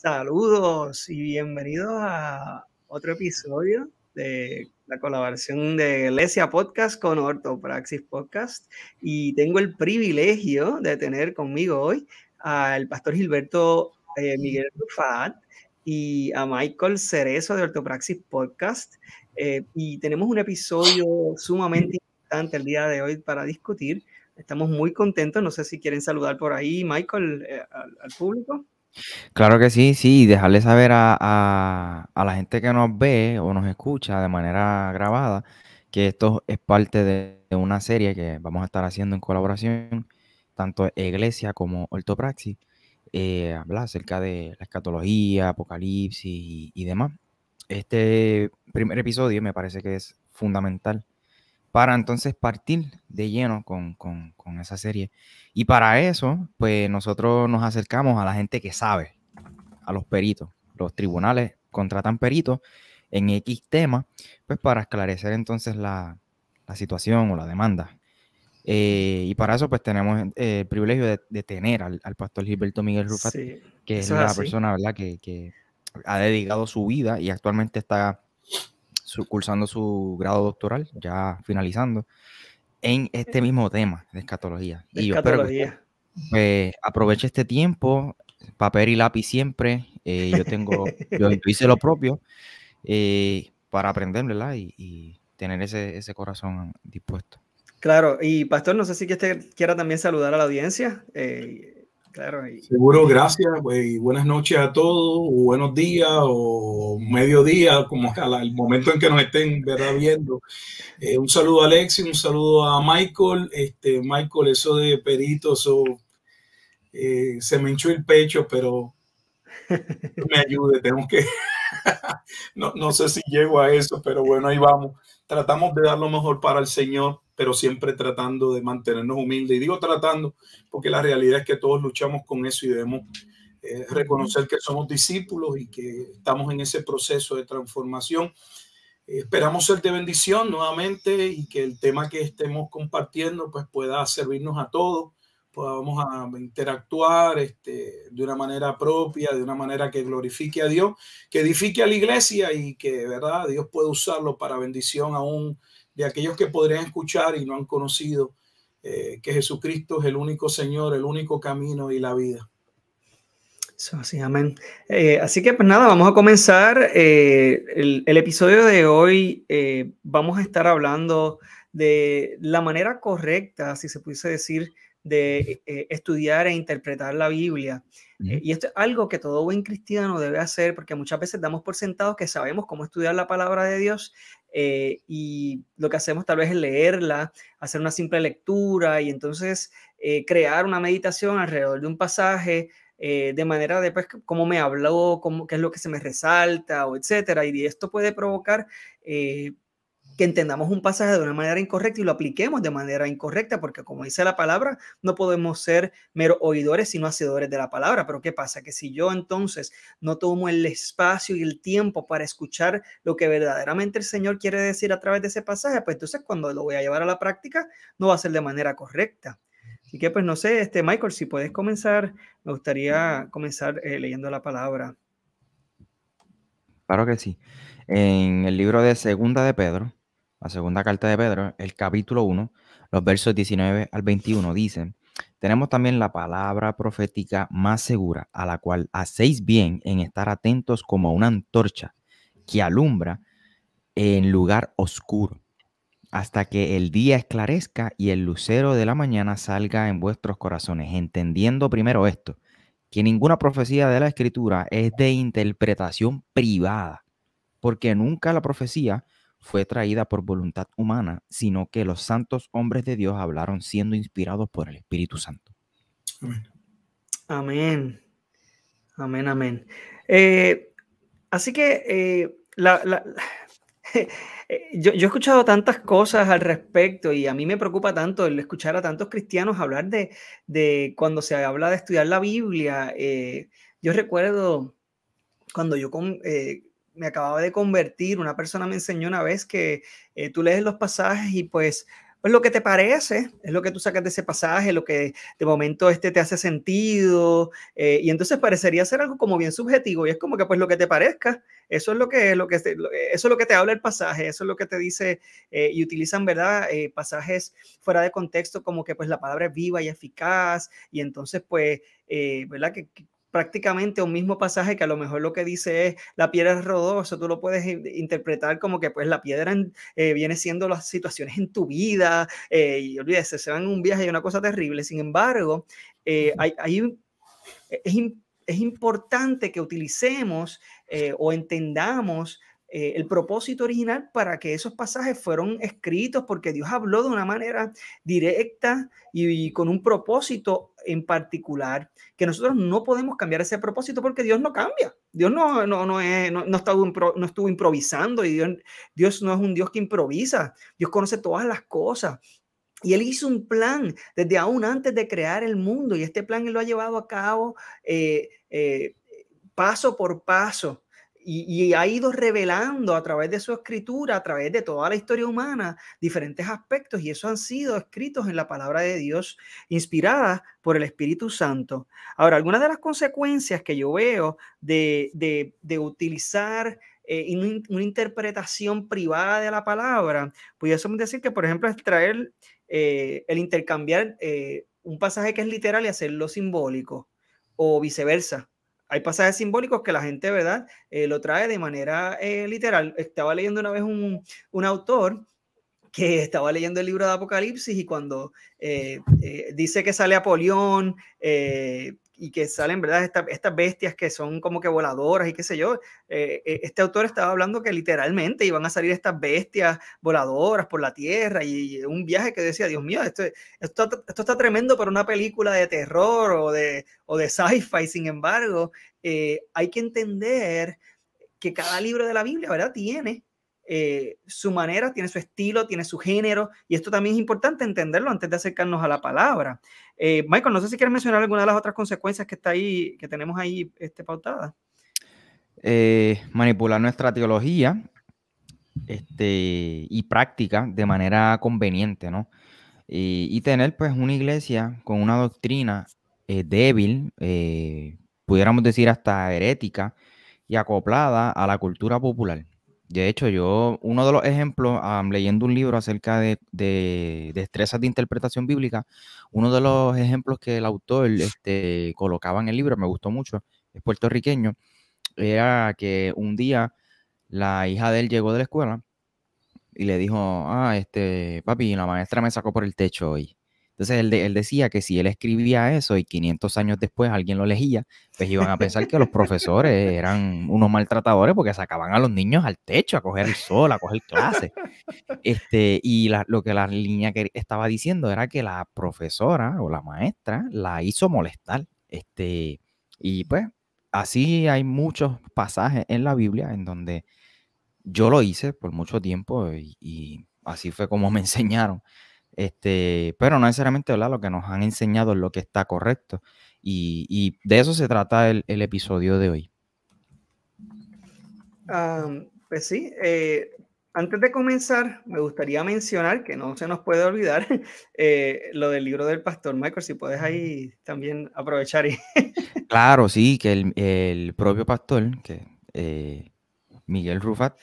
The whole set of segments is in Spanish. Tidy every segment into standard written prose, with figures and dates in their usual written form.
Saludos y bienvenidos a otro episodio de la colaboración de Iglesia Podcast con Ortopraxis Podcast. Y tengo el privilegio de tener conmigo hoy al pastor Gilberto Miguel Rufat y a Michael Cerezo de Ortopraxis Podcast. Y tenemos un episodio sumamente importante el día de hoy para discutir. Estamos muy contentos. No sé si quieren saludar por ahí, Michael, al público. Claro que sí, sí, y dejarle saber a la gente que nos ve o nos escucha de manera grabada que esto es parte de una serie que vamos a estar haciendo en colaboración, tanto Iglesia como Ortopraxis, habla acerca de la escatología, apocalipsis y demás. Este primer episodio me parece que es fundamental para entonces partir de lleno con esa serie. Y para eso, pues nosotros nos acercamos a la gente que sabe, a los peritos. Los tribunales contratan peritos en X tema, pues para esclarecer entonces la situación o la demanda. Y para eso pues tenemos el privilegio de tener al pastor Gilberto Miguel Rufat, Sí, que es eso es la así. persona, ¿verdad?, que ha dedicado su vida y actualmente está cursando su grado doctoral, ya finalizando, en este mismo tema de escatología. De Y yo espero que usted escatología. pues aproveche este tiempo, papel y lápiz siempre. Yo hice lo propio para aprender, ¿verdad? Y tener ese corazón dispuesto. Claro, y pastor, no sé si usted quiera también saludar a la audiencia. Claro. Seguro, gracias, y buenas noches a todos, o buenos días, o mediodía, como el momento en que nos estén, ¿verdad?, viendo. Un saludo a Alexi, un saludo a Michael. Michael, eso de perito, se me hinchó el pecho, pero me ayude, tengo que... no sé si llego a eso, pero bueno, ahí vamos. Tratamos de dar lo mejor para el Señor, pero siempre tratando de mantenernos humildes. Y digo tratando porque la realidad es que todos luchamos con eso y debemos reconocer que somos discípulos y que estamos en ese proceso de transformación. Esperamos ser de bendición nuevamente y que el tema que estemos compartiendo pues pueda servirnos a todos, podamos interactuar de una manera propia, de una manera que glorifique a Dios, que edifique a la iglesia y que, ¿verdad?, Dios puede usarlo para bendición aún de aquellos que podrían escuchar y no han conocido que Jesucristo es el único Señor, el único camino y la vida. Sí, amén. Así que pues nada, vamos a comenzar el episodio de hoy. Vamos a estar hablando de la manera correcta, si se pudiese decir, de estudiar e interpretar la Biblia. Y esto es algo que todo buen cristiano debe hacer, porque muchas veces damos por sentado que sabemos cómo estudiar la palabra de Dios, y lo que hacemos tal vez es leerla, hacer una simple lectura y entonces crear una meditación alrededor de un pasaje, de manera de pues, cómo me habló, qué es lo que se me resalta, o etcétera. Y esto puede provocar que entendamos un pasaje de una manera incorrecta y lo apliquemos de manera incorrecta, porque como dice la palabra, no podemos ser meros oidores, sino hacedores de la palabra. Pero ¿qué pasa? Que si yo entonces no tomo el espacio y el tiempo para escuchar lo que verdaderamente el Señor quiere decir a través de ese pasaje, pues entonces cuando lo voy a llevar a la práctica, no va a ser de manera correcta. Así que pues no sé, Michael, si puedes comenzar, me gustaría comenzar leyendo la palabra. Claro que sí. En el libro de Segunda de Pedro, la segunda carta de Pedro, el capítulo 1, los versos 19 al 21 dicen: tenemos también la palabra profética más segura, a la cual hacéis bien en estar atentos como una antorcha que alumbra en lugar oscuro, hasta que el día esclarezca y el lucero de la mañana salga en vuestros corazones, entendiendo primero esto, que ninguna profecía de la Escritura es de interpretación privada, porque nunca la profecía fue traída por voluntad humana, sino que los santos hombres de Dios hablaron siendo inspirados por el Espíritu Santo. Amén. Amén, amén. Así que yo he escuchado tantas cosas al respecto y a mí me preocupa tanto el escuchar a tantos cristianos hablar de cuando se habla de estudiar la Biblia. Yo recuerdo cuando me acababa de convertir, una persona me enseñó una vez que tú lees los pasajes y pues pues lo que te parece, es lo que tú sacas de ese pasaje, lo que de momento te hace sentido, y entonces parecería ser algo como bien subjetivo, y es como que pues lo que te parezca, eso es eso es lo que te habla el pasaje, eso es lo que te dice, y utilizan, ¿verdad? Pasajes fuera de contexto, como que pues la palabra es viva y eficaz, y entonces pues, ¿verdad? Que prácticamente un mismo pasaje que a lo mejor lo que dice es la piedra rodó, eso tú lo puedes interpretar como que pues la piedra viene siendo las situaciones en tu vida, y olvídese, se van en un viaje y una cosa terrible. Sin embargo, es importante que utilicemos o entendamos el propósito original para que esos pasajes fueron escritos, porque Dios habló de una manera directa y con un propósito en particular, que nosotros no podemos cambiar ese propósito porque Dios no cambia. Dios no estuvo improvisando, y Dios no es un Dios que improvisa. Dios conoce todas las cosas. Y él hizo un plan desde aún antes de crear el mundo, y este plan él lo ha llevado a cabo paso por paso, y ha ido revelando a través de su escritura, a través de toda la historia humana, diferentes aspectos, y esos han sido escritos en la palabra de Dios, inspirada por el Espíritu Santo. Ahora, algunas de las consecuencias que yo veo de utilizar una interpretación privada de la palabra, pudiésemos decir que, por ejemplo, es traer el intercambiar un pasaje que es literal y hacerlo simbólico, o viceversa. Hay pasajes simbólicos que la gente, ¿verdad? Lo trae de manera literal. Estaba leyendo una vez un autor que estaba leyendo el libro de Apocalipsis, y cuando dice que sale Apolión, y que salen, ¿verdad? Estas bestias que son como que voladoras y qué sé yo, este autor estaba hablando que literalmente iban a salir estas bestias voladoras por la tierra, y un viaje que decía, Dios mío, esto está tremendo para una película de terror o de sci-fi. Sin embargo, hay que entender que cada libro de la Biblia, ¿verdad? Tiene su manera, tiene su estilo, tiene su género, y esto también es importante entenderlo antes de acercarnos a la palabra. Michael, no sé si quieres mencionar alguna de las otras consecuencias que está ahí, que tenemos ahí pautada. Manipular nuestra teología y práctica de manera conveniente, ¿no? Y tener pues una iglesia con una doctrina débil, pudiéramos decir hasta herética, y acoplada a la cultura popular. De hecho, uno de los ejemplos, leyendo un libro acerca de destrezas de interpretación bíblica, uno de los ejemplos que el autor colocaba en el libro, me gustó mucho, es puertorriqueño, era que un día la hija de él llegó de la escuela y le dijo, papi, la maestra me sacó por el techo hoy. Entonces él decía que si él escribía eso y 500 años después alguien lo leía, pues iban a pensar que los profesores eran unos maltratadores porque sacaban a los niños al techo a coger el sol, a coger clases. Y lo que la niña estaba diciendo era que la profesora o la maestra la hizo molestar. Y pues así hay muchos pasajes en la Biblia en donde yo lo hice por mucho tiempo y así fue como me enseñaron. Pero no necesariamente, ¿verdad? Lo que nos han enseñado es lo que está correcto. Y de eso se trata el episodio de hoy. Pues sí, antes de comenzar, me gustaría mencionar que no se nos puede olvidar lo del libro del pastor. Michael, si puedes ahí también aprovechar. Claro, sí, que el propio pastor, que Miguel Rufat,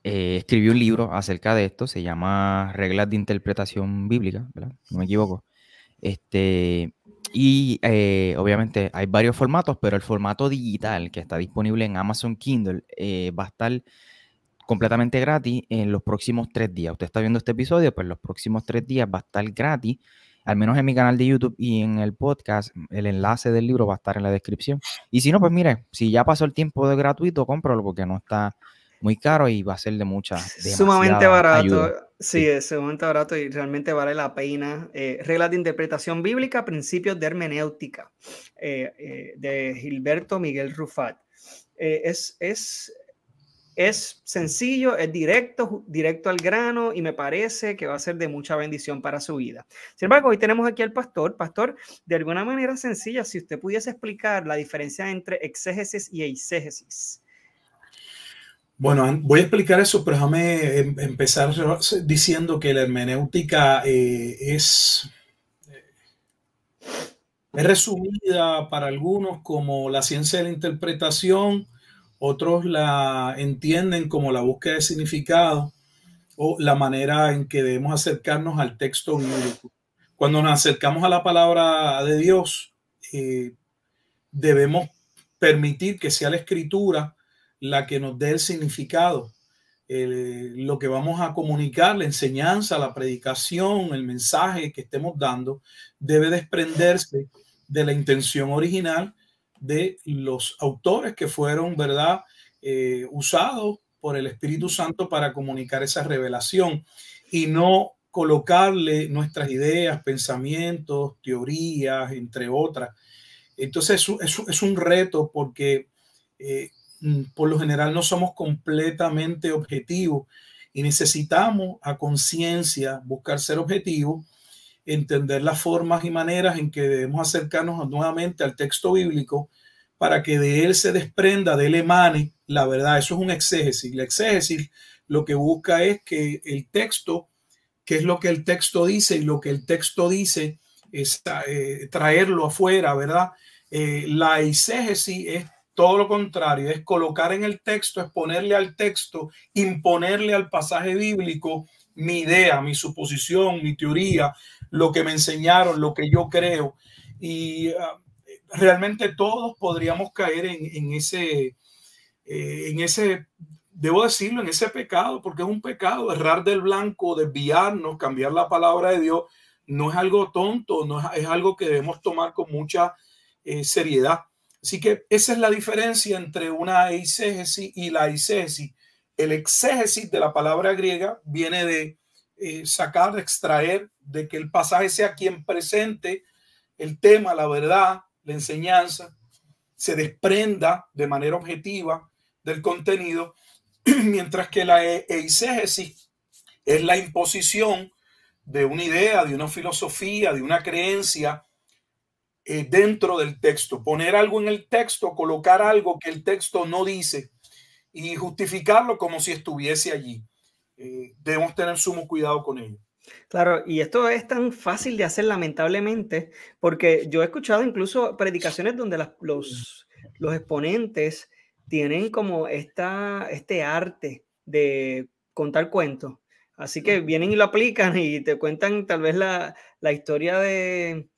escribió un libro acerca de esto, se llama Reglas de Interpretación Bíblica, ¿verdad? No me equivoco. Y obviamente hay varios formatos, pero el formato digital que está disponible en Amazon Kindle va a estar completamente gratis en los próximos 3 días. Usted está viendo este episodio, pues los próximos 3 días va a estar gratis, al menos en mi canal de YouTube y en el podcast. El enlace del libro va a estar en la descripción. Y si no, pues mire, si ya pasó el tiempo de gratuito, cómpralo porque no está muy caro y va a ser de sumamente barato. ayuda. Sí, es sumamente barato y realmente vale la pena. Reglas de interpretación bíblica, principios de hermenéutica, de Gilberto Miguel Rufat. Es sencillo, es directo al grano, y me parece que va a ser de mucha bendición para su vida. Sin embargo, hoy tenemos aquí al pastor. Pastor, de alguna manera sencilla, si usted pudiese explicar la diferencia entre exégesis y eisegesis. Bueno, voy a explicar eso, pero déjame empezar diciendo que la hermenéutica es resumida para algunos como la ciencia de la interpretación, otros la entienden como la búsqueda de significado o la manera en que debemos acercarnos al texto bíblico. Cuando nos acercamos a la palabra de Dios, debemos permitir que sea la escritura la que nos dé el significado, lo que vamos a comunicar, la enseñanza, la predicación, el mensaje que estemos dando, debe desprenderse de la intención original de los autores que fueron, ¿verdad?, usados por el Espíritu Santo para comunicar esa revelación, y no colocarle nuestras ideas, pensamientos, teorías, entre otras. Entonces es un reto porque por lo general no somos completamente objetivos y necesitamos a conciencia buscar ser objetivos, entender las formas y maneras en que debemos acercarnos nuevamente al texto bíblico para que de él se desprenda, de él emane la verdad. Eso es un exégesis. La exégesis lo que busca es que el texto, qué es lo que el texto dice, y lo que el texto dice es traerlo afuera, ¿verdad? La exégesis es todo lo contrario, es colocar en el texto, es ponerle al texto, imponerle al pasaje bíblico mi idea, mi suposición, mi teoría, lo que me enseñaron, lo que yo creo. Y realmente todos podríamos caer en ese, debo decirlo, en ese pecado, porque es un pecado, errar del blanco, desviarnos, cambiar la palabra de Dios. No es algo tonto, no es algo que debemos tomar con mucha seriedad. Así que esa es la diferencia entre una exégesis y la eisegesis. El exégesis de la palabra griega viene de sacar, de extraer, de que el pasaje sea quien presente el tema, la verdad, la enseñanza, se desprenda de manera objetiva del contenido, mientras que la eisegesis es la imposición de una idea, de una filosofía, de una creencia dentro del texto, poner algo en el texto, colocar algo que el texto no dice y justificarlo como si estuviese allí. Debemos tener sumo cuidado con ello. Claro, y esto es tan fácil de hacer lamentablemente, porque yo he escuchado incluso predicaciones donde los exponentes tienen como este arte de contar cuentos. Así que vienen y lo aplican y te cuentan tal vez la historia de,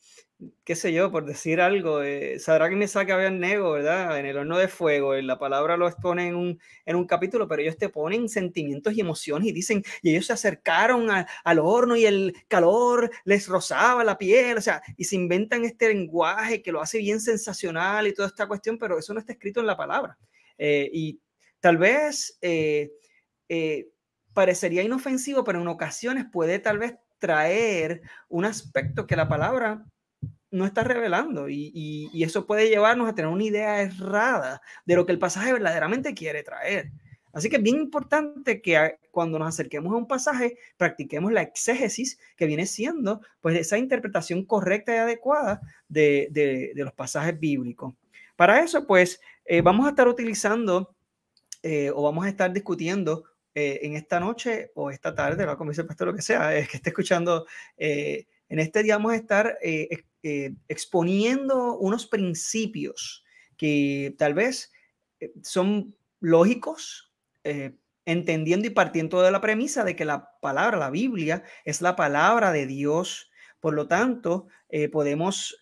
qué sé yo, por decir algo, Sadrach, Mesach y Abednego, ¿verdad? En el horno de fuego, la palabra lo expone en un capítulo, pero ellos te ponen sentimientos y emociones y dicen, y ellos se acercaron al horno y el calor les rozaba la piel, o sea, y se inventan este lenguaje que lo hace bien sensacional y toda esta cuestión, pero eso no está escrito en la palabra. Y tal vez parecería inofensivo, pero en ocasiones puede tal vez traer un aspecto que la palabra no está revelando y eso puede llevarnos a tener una idea errada de lo que el pasaje verdaderamente quiere traer. Así que es bien importante que cuando nos acerquemos a un pasaje practiquemos la exégesis, que viene siendo pues esa interpretación correcta y adecuada de los pasajes bíblicos. Para eso pues vamos a estar utilizando o vamos a estar discutiendo en esta noche o esta tarde, ¿no? Como dice el pastor, lo que sea, es que esté escuchando, en este día vamos a estar exponiendo unos principios que tal vez son lógicos, entendiendo y partiendo de la premisa de que la palabra, la Biblia, es la palabra de Dios. Por lo tanto, podemos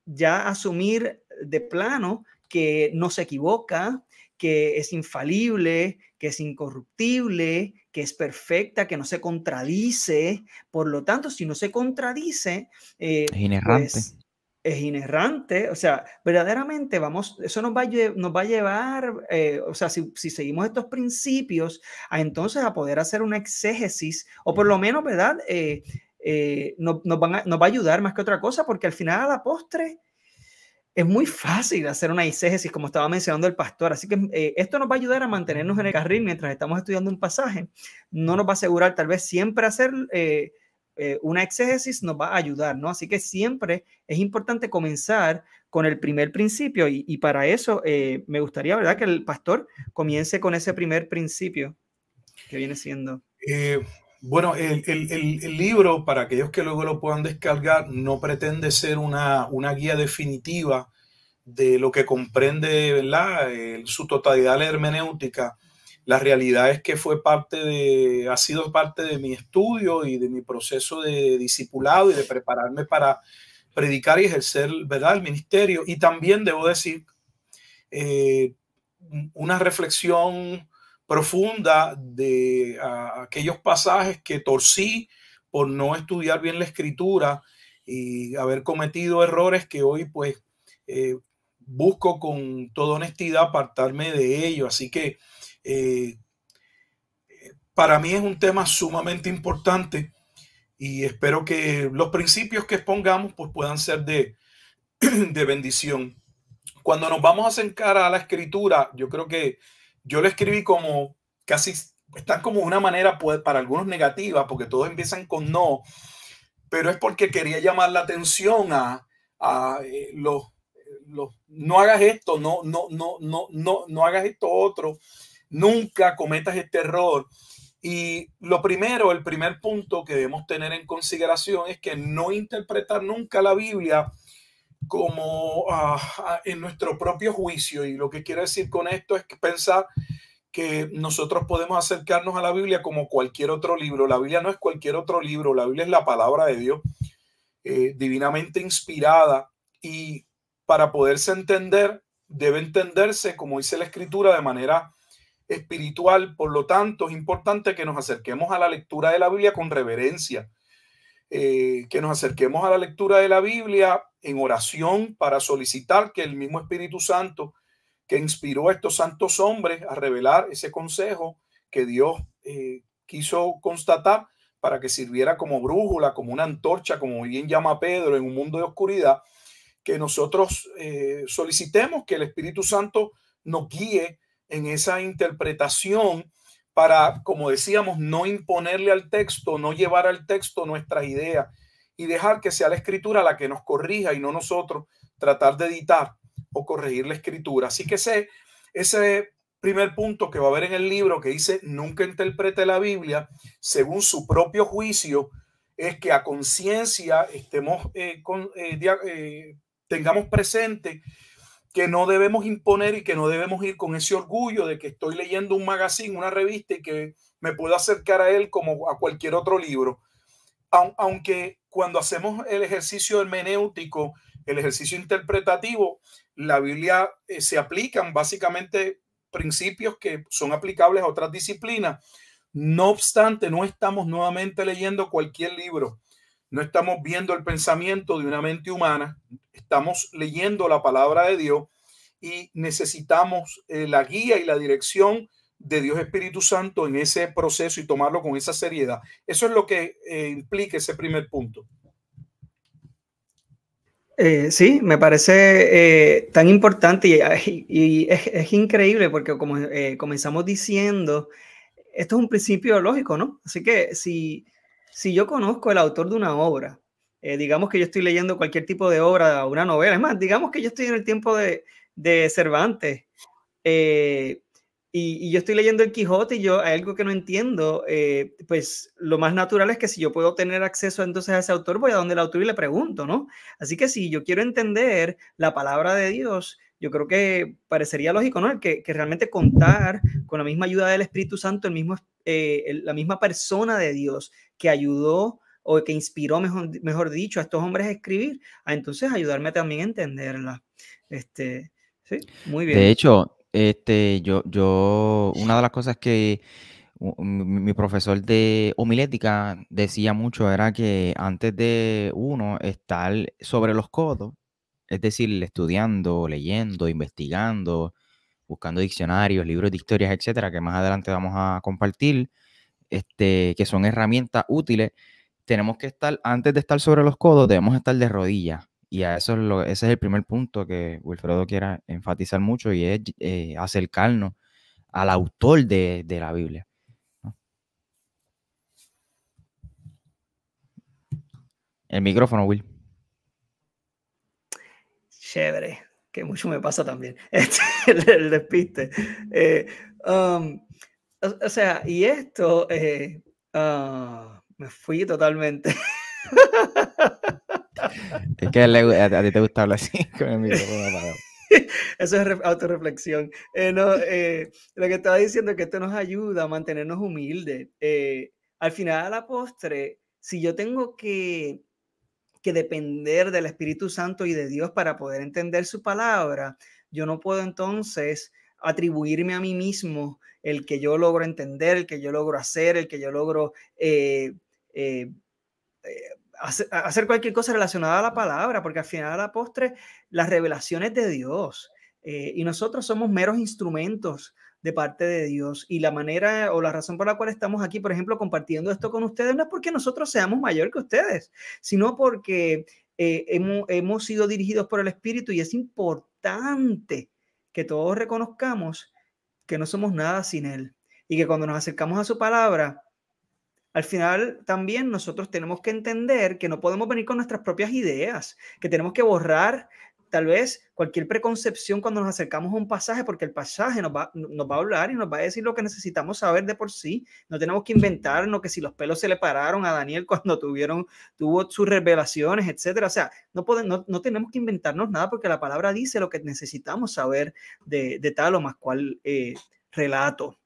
ya asumir de plano que no se equivoca, que es infalible, que es incorruptible, que es perfecta, que no se contradice. Por lo tanto, si no se contradice, es inerrante. pues es inerrante. O sea, verdaderamente eso nos va a llevar, o sea, si seguimos estos principios, entonces a poder hacer una exégesis, o por lo menos, ¿verdad? Nos va a ayudar más que otra cosa, porque al final, a la postre, es muy fácil hacer una exégesis, como estaba mencionando el pastor. Así que esto nos va a ayudar a mantenernos en el carril mientras estamos estudiando un pasaje. No nos va a asegurar tal vez siempre hacer una exégesis, nos va a ayudar, ¿no? Así que siempre es importante comenzar con el primer principio y para eso me gustaría, ¿verdad?, que el pastor comience con ese primer principio que viene siendo. Bueno, el libro, para aquellos que luego lo puedan descargar, no pretende ser una guía definitiva de lo que comprende, ¿verdad?, su totalidad la hermenéutica. La realidad es que ha sido parte de mi estudio y de mi proceso de discipulado y de prepararme para predicar y ejercer, ¿verdad?, el ministerio. Y también debo decir, una reflexión profunda de aquellos pasajes que torcí por no estudiar bien la escritura y haber cometido errores que hoy pues busco con toda honestidad apartarme de ello. Así que para mí es un tema sumamente importante y espero que los principios que expongamos pues puedan ser de bendición. Cuando nos vamos a acercar a la escritura, yo creo que yo lo escribí como casi, está como una manera pues, para algunos negativa, porque todos empiezan con no, pero es porque quería llamar la atención a no hagas esto, no hagas esto otro, nunca cometas este error. Y lo primero, el primer punto que debemos tener en consideración es que no interpretar nunca la Biblia como en nuestro propio juicio. Y lo que quiero decir con esto es que pensar que nosotros podemos acercarnos a la Biblia como cualquier otro libro. La Biblia no es cualquier otro libro, la Biblia es la palabra de Dios, divinamente inspirada, y para poderse entender, debe entenderse, como dice la Escritura, de manera espiritual. Por lo tanto, es importante que nos acerquemos a la lectura de la Biblia con reverencia, que nos acerquemos a la lectura de la Biblia en oración para solicitar que el mismo Espíritu Santo que inspiró a estos santos hombres a revelar ese consejo que Dios quiso constatar para que sirviera como brújula, como una antorcha, como bien llama Pedro, en un mundo de oscuridad, que nosotros solicitemos que el Espíritu Santo nos guíe en esa interpretación para, como decíamos, no imponerle al texto, no llevar al texto nuestras ideas y dejar que sea la Escritura la que nos corrija y no nosotros tratar de editar o corregir la Escritura. Así que ese primer punto que va a haber en el libro que dice nunca interprete la Biblia según su propio juicio, es que a conciencia estemos tengamos presente que no debemos imponer y que no debemos ir con ese orgullo de que estoy leyendo un magazine, una revista y que me puedo acercar a él como a cualquier otro libro. Aunque cuando hacemos el ejercicio hermenéutico, el ejercicio interpretativo, la Biblia se aplican básicamente principios que son aplicables a otras disciplinas. No obstante, no estamos nuevamente leyendo cualquier libro. No estamos viendo el pensamiento de una mente humana, estamos leyendo la palabra de Dios y necesitamos la guía y la dirección de Dios Espíritu Santo en ese proceso y tomarlo con esa seriedad. Eso es lo que implica ese primer punto. Sí, me parece tan importante y es increíble porque como comenzamos diciendo, esto es un principio lógico, ¿no? Así que si yo conozco el autor de una obra, digamos que yo estoy leyendo cualquier tipo de obra, una novela, es más, digamos que yo estoy en el tiempo de Cervantes, y yo estoy leyendo el Quijote y yo hay algo que no entiendo, pues lo más natural es que si yo puedo tener acceso entonces a ese autor, voy a donde el autor y le pregunto, ¿no? Así que si yo quiero entender la palabra de Dios, yo creo que parecería lógico, ¿no? Que realmente contar con la misma ayuda del Espíritu Santo, la misma persona de Dios que ayudó o que inspiró, mejor dicho, a estos hombres a escribir, a entonces ayudarme también a entenderla. Sí, muy bien. De hecho, una de las cosas que mi profesor de homilética decía mucho era que antes de uno estar sobre los codos, es decir, estudiando, leyendo, investigando, buscando diccionarios, libros de historias, etcétera, que más adelante vamos a compartir, que son herramientas útiles, tenemos que estar, antes de estar sobre los codos, debemos estar de rodillas. Y a eso ese es el primer punto que Wilfredo quiera enfatizar mucho y es acercarnos al autor de la Biblia, ¿no? El micrófono, Will. Chévere, que mucho me pasa también. El despiste. O sea, y esto, me fui totalmente. Es que a ti te gusta hablar así con el micrófono apagado. Eso es autorreflexión. Lo que estaba diciendo es que esto nos ayuda a mantenernos humildes. Al final, a la postre, si yo tengo que depender del Espíritu Santo y de Dios para poder entender su palabra, yo no puedo entonces atribuirme a mí mismo el que yo logro entender, el que yo logro hacer, el que yo logro hacer cualquier cosa relacionada a la palabra, porque al final a la postre la revelación es de Dios y nosotros somos meros instrumentos de parte de Dios, y la manera o la razón por la cual estamos aquí, por ejemplo, compartiendo esto con ustedes, no es porque nosotros seamos mayor que ustedes, sino porque hemos sido dirigidos por el Espíritu, y es importante que todos reconozcamos que no somos nada sin Él, y que cuando nos acercamos a su palabra, al final también nosotros tenemos que entender que no podemos venir con nuestras propias ideas, que tenemos que borrar tal vez cualquier preconcepción cuando nos acercamos a un pasaje, porque el pasaje nos va a hablar y nos va a decir lo que necesitamos saber de por sí. No tenemos que inventarnos que si los pelos se le pararon a Daniel cuando tuvo sus revelaciones, etcétera. O sea, no tenemos que inventarnos nada, porque la palabra dice lo que necesitamos saber de tal o más cual relato.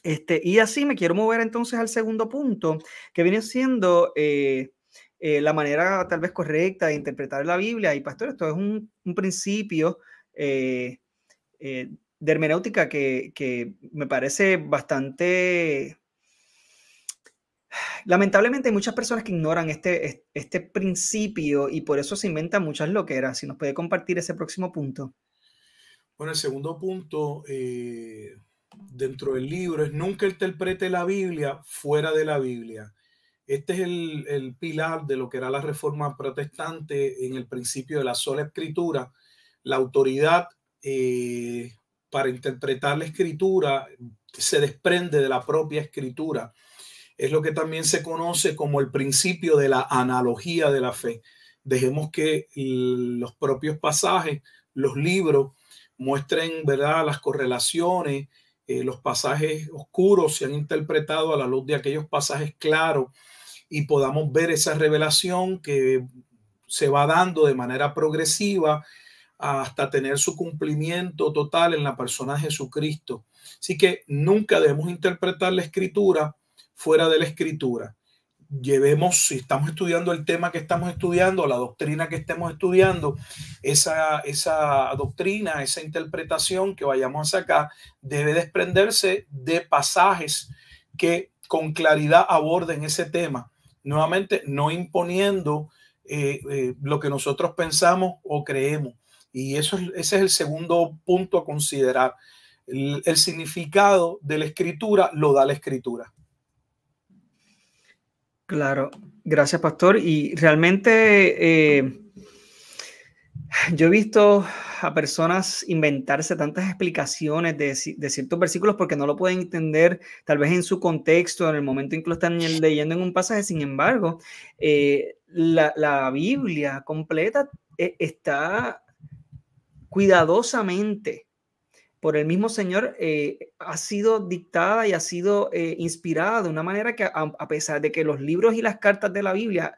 Y así me quiero mover entonces al segundo punto, que viene siendo la manera tal vez correcta de interpretar la Biblia. Y pastor, esto es un principio de hermenéutica que me parece bastante... Lamentablemente hay muchas personas que ignoran este principio, y por eso se inventan muchas loqueras. Si nos puede compartir ese próximo punto. Bueno, el segundo punto dentro del libro es: nunca interprete la Biblia fuera de la Biblia. Este es el pilar de lo que era la Reforma Protestante en el principio de la sola Escritura. La autoridad para interpretar la Escritura se desprende de la propia Escritura. Es lo que también se conoce como el principio de la analogía de la fe. Dejemos que los propios pasajes, los libros, muestren, ¿verdad?, las correlaciones. Los pasajes oscuros se han interpretado a la luz de aquellos pasajes claros, y podamos ver esa revelación que se va dando de manera progresiva hasta tener su cumplimiento total en la persona de Jesucristo. Así que nunca debemos interpretar la Escritura fuera de la Escritura. Llevemos, si estamos estudiando el tema que estamos estudiando, la doctrina que estemos estudiando, esa doctrina, esa interpretación que vayamos a sacar, debe desprenderse de pasajes que con claridad aborden ese tema. Nuevamente, no imponiendo lo que nosotros pensamos o creemos. Y ese es el segundo punto a considerar. El significado de la Escritura lo da la Escritura. Claro, gracias, pastor. Y realmente yo he visto a personas inventarse tantas explicaciones de ciertos versículos porque no lo pueden entender tal vez en su contexto, en el momento en que lo están leyendo en un pasaje. Sin embargo, la Biblia completa está cuidadosamente por el mismo Señor, ha sido dictada y ha sido inspirada de una manera que a pesar de que los libros y las cartas de la Biblia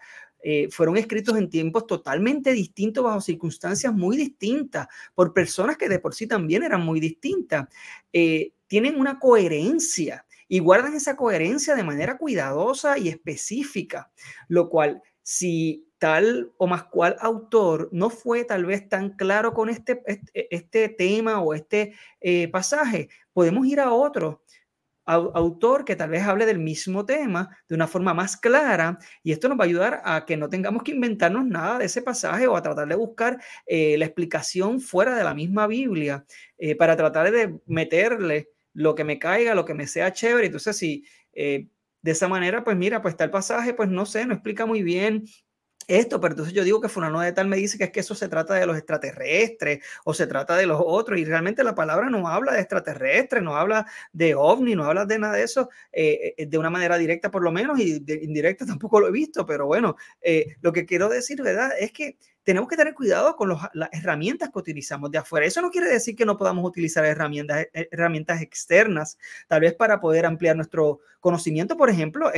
fueron escritos en tiempos totalmente distintos, bajo circunstancias muy distintas, por personas que de por sí también eran muy distintas, tienen una coherencia y guardan esa coherencia de manera cuidadosa y específica, lo cual, si tal o más cual autor no fue tal vez tan claro con este tema o pasaje, podemos ir a otro autor que tal vez hable del mismo tema de una forma más clara, y esto nos va a ayudar a que no tengamos que inventarnos nada de ese pasaje o a tratar de buscar la explicación fuera de la misma Biblia para tratar de meterle lo que me caiga, lo que me sea chévere. Entonces, si de esa manera, pues mira, pues tal pasaje, pues no sé, no explica muy bien esto, pero entonces yo digo que fulano de tal me dice que es que eso se trata de los extraterrestres o se trata de los otros, y realmente la palabra no habla de extraterrestres, no habla de ovni, no habla de nada de eso de una manera directa por lo menos, y de indirecta tampoco lo he visto, pero bueno, lo que quiero decir, ¿verdad?, es que tenemos que tener cuidado con las herramientas que utilizamos de afuera. Eso no quiere decir que no podamos utilizar herramientas externas, tal vez para poder ampliar nuestro conocimiento. Por ejemplo,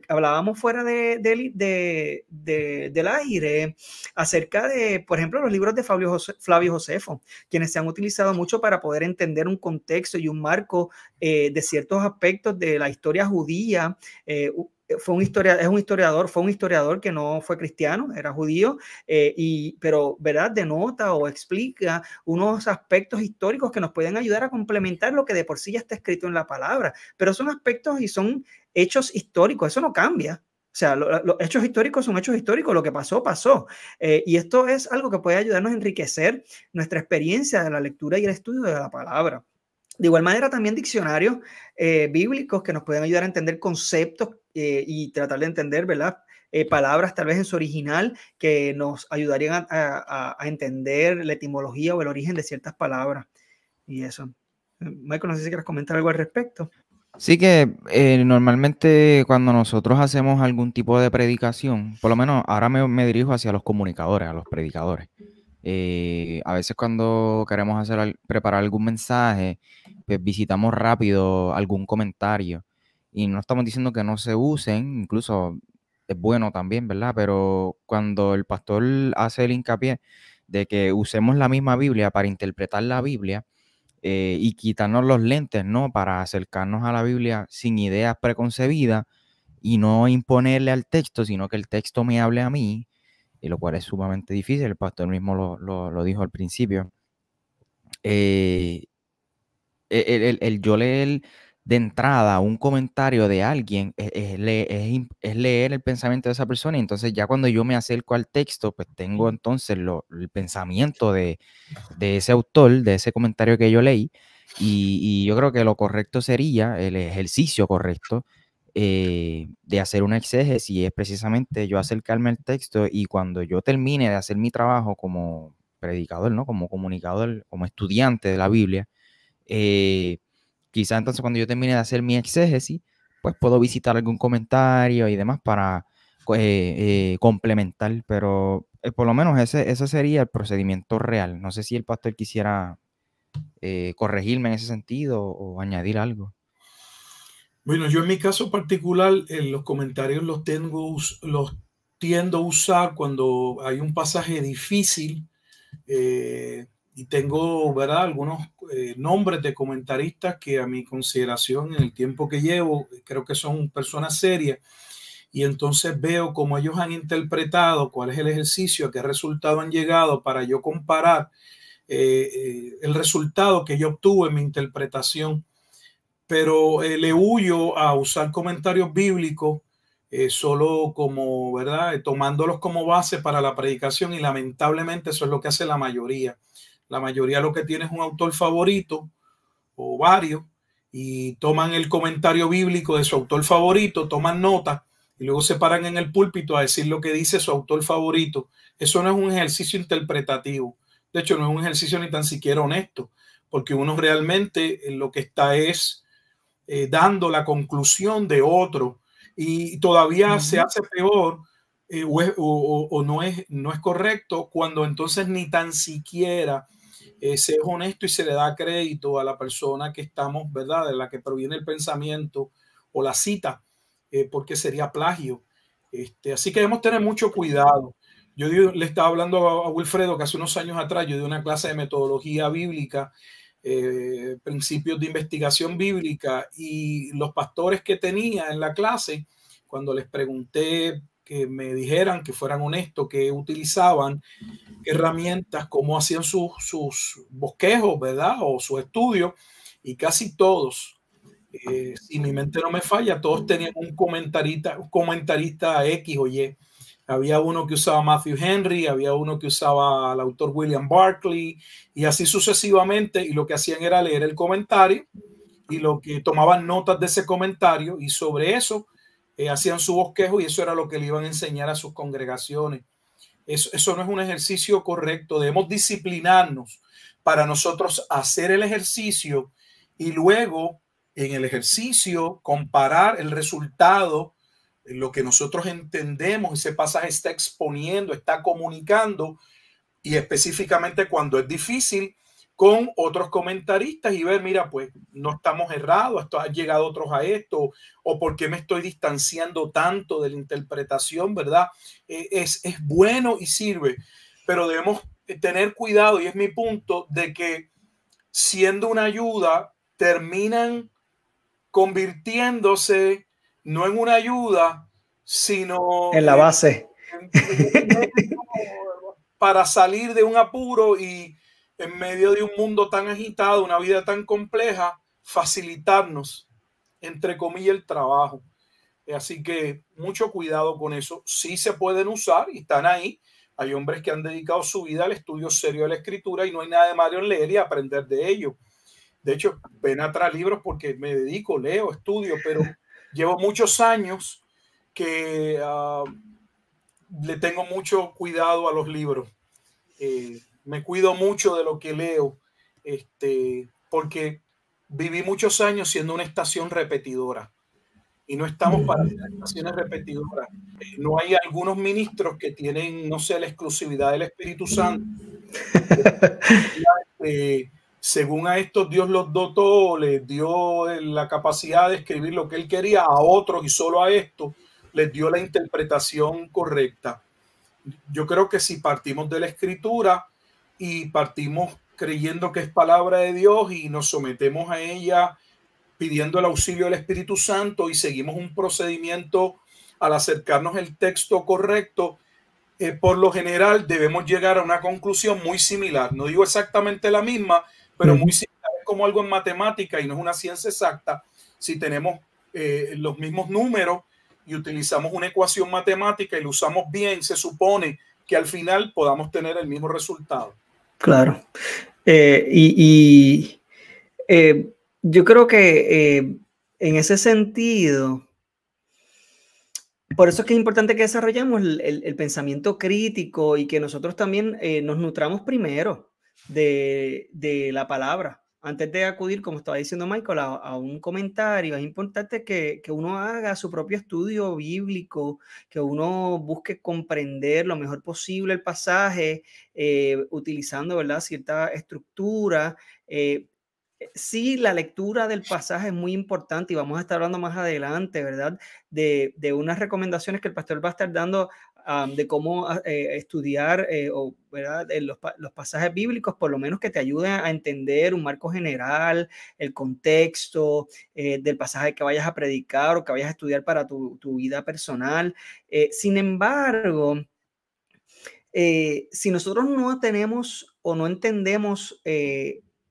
hablábamos fuera del aire acerca de, por ejemplo, los libros de Flavio Josefo, quienes se han utilizado mucho para poder entender un contexto y un marco de ciertos aspectos de la historia judía. Fue un historiador que no fue cristiano, era judío, pero ¿verdad? Denota o explica unos aspectos históricos que nos pueden ayudar a complementar lo que de por sí ya está escrito en la palabra, pero son aspectos y son hechos históricos, eso no cambia. O sea, los hechos históricos son hechos históricos, lo que pasó, pasó. Y esto es algo que puede ayudarnos a enriquecer nuestra experiencia de la lectura y el estudio de la palabra. De igual manera, también diccionarios bíblicos que nos pueden ayudar a entender conceptos y tratar de entender, ¿verdad? Palabras tal vez en su original que nos ayudarían a entender la etimología o el origen de ciertas palabras. Y eso. Michael, no sé si quieres comentar algo al respecto. Sí que normalmente cuando nosotros hacemos algún tipo de predicación, por lo menos ahora me dirijo hacia los comunicadores, a los predicadores. A veces cuando queremos preparar algún mensaje, pues visitamos rápido algún comentario y no estamos diciendo que no se usen, incluso es bueno también, ¿verdad? Pero cuando el pastor hace el hincapié de que usemos la misma Biblia para interpretar la Biblia, y quitarnos los lentes, ¿no? Para acercarnos a la Biblia sin ideas preconcebidas y no imponerle al texto, sino que el texto me hable a mí, y lo cual es sumamente difícil, el pastor mismo lo dijo al principio. El yo leer de entrada un comentario de alguien es leer el pensamiento de esa persona, y entonces ya cuando yo me acerco al texto, pues tengo entonces el pensamiento de ese autor, de ese comentario que yo leí, y yo creo que lo correcto sería, el ejercicio correcto de hacer una exégesis, es precisamente yo acercarme al texto, y cuando yo termine de hacer mi trabajo como predicador, ¿no? Como comunicador, como estudiante de la Biblia, quizá entonces cuando yo termine de hacer mi exégesis, pues puedo visitar algún comentario y demás para complementar, pero por lo menos ese sería el procedimiento real. No sé si el pastor quisiera corregirme en ese sentido o añadir algo. Bueno, yo en mi caso particular, los comentarios los tiendo a usar cuando hay un pasaje difícil y tengo, ¿verdad?, algunos nombres de comentaristas que a mi consideración en el tiempo que llevo, creo que son personas serias, y entonces veo cómo ellos han interpretado, cuál es el ejercicio, a qué resultado han llegado para yo comparar el resultado que yo obtuve en mi interpretación. Pero le huyo a usar comentarios bíblicos solo como, ¿verdad?, tomándolos como base para la predicación, y lamentablemente eso es lo que hace la mayoría. La mayoría lo que tiene es un autor favorito o varios y toman el comentario bíblico de su autor favorito, toman nota y luego se paran en el púlpito a decir lo que dice su autor favorito. Eso no es un ejercicio interpretativo. De hecho, no es un ejercicio ni tan siquiera honesto, porque uno realmente lo que está es dando la conclusión de otro, y todavía se hace peor o no es correcto cuando entonces ni tan siquiera se es honesto y se le da crédito a la persona que estamos, ¿verdad?, de la que proviene el pensamiento o la cita, porque sería plagio. Así que debemos tener mucho cuidado. Yo le estaba hablando a Wilfredo que hace unos años atrás yo di una clase de metodología bíblica, principios de investigación bíblica, y los pastores que tenía en la clase, cuando les pregunté que me dijeran, que fueran honestos, que utilizaban, qué herramientas, cómo hacían sus bosquejos, ¿verdad?, o sus estudios, y casi todos, si mi mente no me falla, todos tenían un comentarista X o Y. Había uno que usaba Matthew Henry, había uno que usaba al autor William Barclay, y así sucesivamente, y lo que hacían era leer el comentario y lo que tomaban notas de ese comentario, y sobre eso hacían su bosquejo, y eso era lo que le iban a enseñar a sus congregaciones. Eso no es un ejercicio correcto. Debemos disciplinarnos para nosotros hacer el ejercicio y luego en el ejercicio comparar el resultado lo que nosotros entendemos, ese pasaje está exponiendo, está comunicando, y específicamente cuando es difícil, con otros comentaristas y ver, mira, pues no estamos errados, esto ha llegado otros a esto, o por qué me estoy distanciando tanto de la interpretación, ¿verdad? Es bueno y sirve, pero debemos tener cuidado, y es mi punto, de que siendo una ayuda, terminan convirtiéndose no en una ayuda, sino en la base. Para salir de un apuro y en medio de un mundo tan agitado, una vida tan compleja, facilitarnos, entre comillas, el trabajo. Así que mucho cuidado con eso. Sí se pueden usar y están ahí. Hay hombres que han dedicado su vida al estudio serio de la escritura y no hay nada de malo en leer y aprender de ello. De hecho, ven atrás libros porque me dedico, leo, estudio, pero llevo muchos años que le tengo mucho cuidado a los libros. Me cuido mucho de lo que leo, porque viví muchos años siendo una estación repetidora y no estamos para estaciones repetidoras. No hay algunos ministros que tienen, no sé, la exclusividad del Espíritu Santo. Según a estos Dios los dotó, les dio la capacidad de escribir lo que él quería, a otros y solo a estos les dio la interpretación correcta. Yo creo que si partimos de la escritura y partimos creyendo que es palabra de Dios y nos sometemos a ella pidiendo el auxilio del Espíritu Santo y seguimos un procedimiento al acercarnos al texto correcto, por lo general debemos llegar a una conclusión muy similar. No digo exactamente la misma, pero muy similar. Es como algo en matemática y no es una ciencia exacta. Si tenemos los mismos números y utilizamos una ecuación matemática y lo usamos bien, se supone que al final podamos tener el mismo resultado. Claro. Yo creo que en ese sentido, por eso es que es importante que desarrollemos el pensamiento crítico y que nosotros también nos nutramos primero de la palabra. Antes de acudir, como estaba diciendo Michael, a un comentario, es importante que uno haga su propio estudio bíblico, que uno busque comprender lo mejor posible el pasaje, utilizando, ¿verdad?, cierta estructura. Sí, la lectura del pasaje es muy importante y vamos a estar hablando más adelante, ¿verdad? De unas recomendaciones que el pastor va a estar dando de cómo estudiar ¿verdad? Los pasajes bíblicos, por lo menos que te ayuden a entender un marco general, el contexto del pasaje que vayas a predicar o que vayas a estudiar para tu vida personal. Sin embargo, si nosotros no tenemos o no entendemos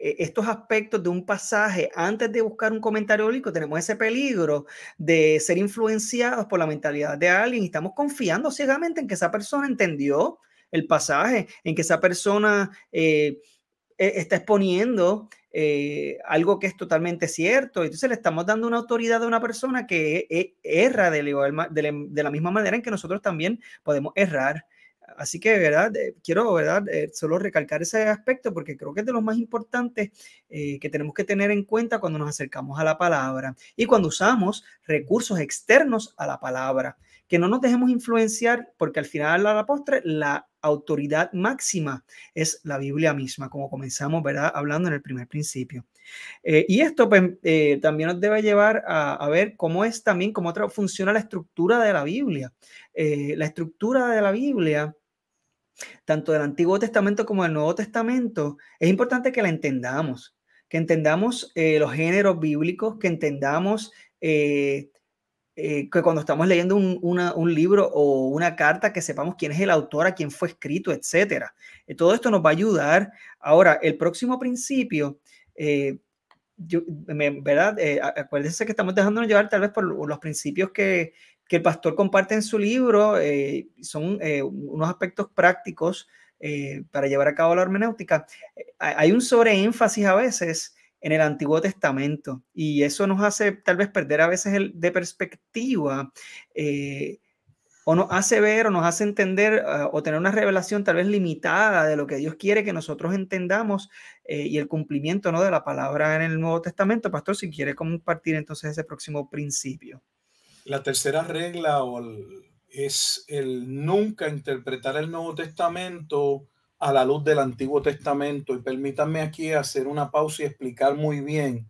estos aspectos de un pasaje antes de buscar un comentario bíblico, tenemos ese peligro de ser influenciados por la mentalidad de alguien y estamos confiando ciegamente en que esa persona entendió el pasaje, en que esa persona está exponiendo algo que es totalmente cierto. Entonces le estamos dando una autoridad a una persona que erra de la misma manera en que nosotros también podemos errar. Así que, ¿verdad? Quiero, ¿verdad? Solo recalcar ese aspecto porque creo que es de los más importantes que tenemos que tener en cuenta cuando nos acercamos a la palabra y cuando usamos recursos externos a la palabra. Que no nos dejemos influenciar porque al final, a la postre, la autoridad máxima es la Biblia misma, como comenzamos, ¿verdad?, hablando en el primer principio. Y esto pues, también nos debe llevar a ver cómo es también, cómo funciona la estructura de la Biblia. La estructura de la Biblia, tanto del Antiguo Testamento como del Nuevo Testamento, es importante que la entendamos, los géneros bíblicos, que entendamos que cuando estamos leyendo un libro o una carta, que sepamos quién es el autor, a quién fue escrito, etcétera. Todo esto nos va a ayudar. Ahora, el próximo principio, ¿verdad? Acuérdense que estamos dejándonos llevar tal vez por los principios que el pastor comparte en su libro. Son unos aspectos prácticos para llevar a cabo la hermenéutica. Hay un sobreénfasis a veces en el Antiguo Testamento y eso nos hace tal vez perder a veces de perspectiva o nos hace ver o nos hace entender o tener una revelación tal vez limitada de lo que Dios quiere que nosotros entendamos y el cumplimiento, ¿no?, de la palabra en el Nuevo Testamento. Pastor, si quiere compartir entonces ese próximo principio. la tercera regla es el nunca interpretar el Nuevo Testamento a la luz del Antiguo Testamento. Y permítanme aquí hacer una pausa y explicar muy bien,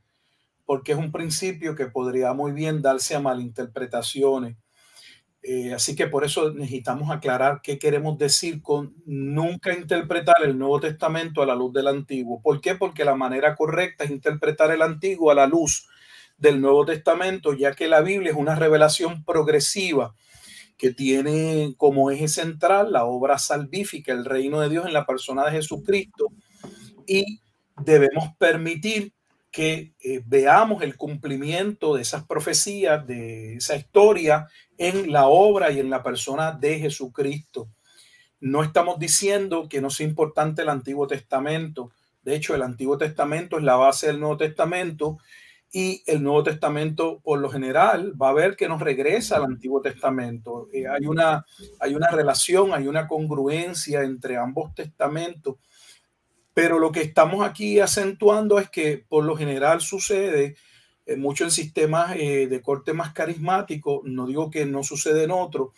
porque es un principio que podría muy bien darse a malinterpretaciones. Así que por eso necesitamos aclarar qué queremos decir con nunca interpretar el Nuevo Testamento a la luz del Antiguo. ¿Por qué? Porque la manera correcta es interpretar el Antiguo a la luz del Nuevo Testamento, ya que la Biblia es una revelación progresiva que tiene como eje central la obra salvífica, el reino de Dios en la persona de Jesucristo, y debemos permitir que veamos el cumplimiento de esas profecías, de esa historia en la obra y en la persona de Jesucristo. No estamos diciendo que no sea importante el Antiguo Testamento. De hecho, el Antiguo Testamento es la base del Nuevo Testamento, y el Nuevo Testamento, por lo general, va a ver que nos regresa al Antiguo Testamento. Hay una relación, hay una congruencia entre ambos testamentos. Pero lo que estamos aquí acentuando es que por lo general sucede mucho en sistemas de corte más carismático, no digo que no sucede en otros,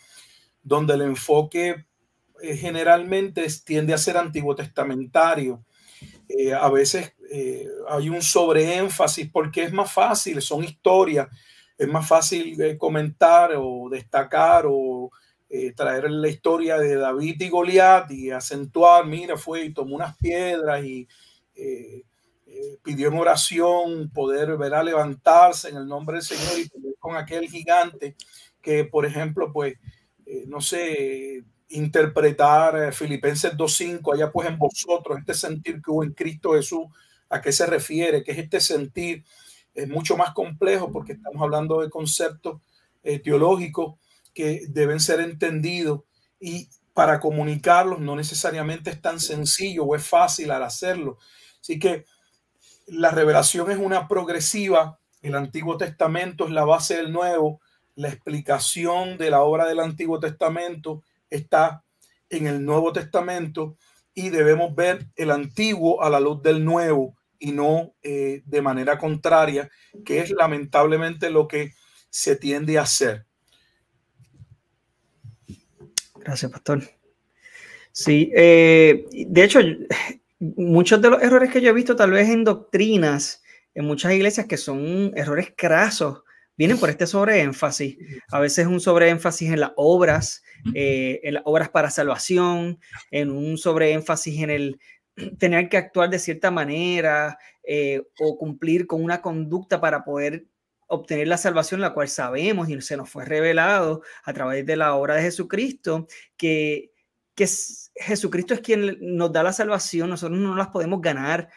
donde el enfoque generalmente tiende a ser antiguo testamentario. A veces hay un sobreénfasis porque es más fácil, son historias, es más fácil comentar o destacar o traer la historia de David y Goliat y acentuar, mira, fue y tomó unas piedras y pidió en oración poder levantarse en el nombre del Señor y pelear con aquel gigante que, por ejemplo, pues, no sé, interpretar Filipenses 2:5, allá pues en vosotros, este sentir que hubo en Cristo Jesús, ¿a qué se refiere? ¿Qué es este sentir? Es mucho más complejo porque estamos hablando de conceptos teológicos que deben ser entendidos, y para comunicarlos no necesariamente es tan sencillo o es fácil al hacerlo. Así que la revelación es una progresiva, el Antiguo Testamento es la base del Nuevo, la explicación de la obra del Antiguo Testamento está en el Nuevo Testamento, y debemos ver el Antiguo a la luz del Nuevo y no de manera contraria, que es lamentablemente lo que se tiende a hacer. Gracias, pastor. Sí, de hecho, muchos de los errores que yo he visto tal vez en doctrinas, en muchas iglesias, que son errores crasos, vienen por este sobreénfasis. A veces un sobreénfasis en las obras para salvación, en un sobreénfasis en el tener que actuar de cierta manera o cumplir con una conducta para poder obtener la salvación, la cual sabemos y se nos fue revelado a través de la obra de Jesucristo, que Jesucristo es quien nos da la salvación, nosotros no las podemos ganar,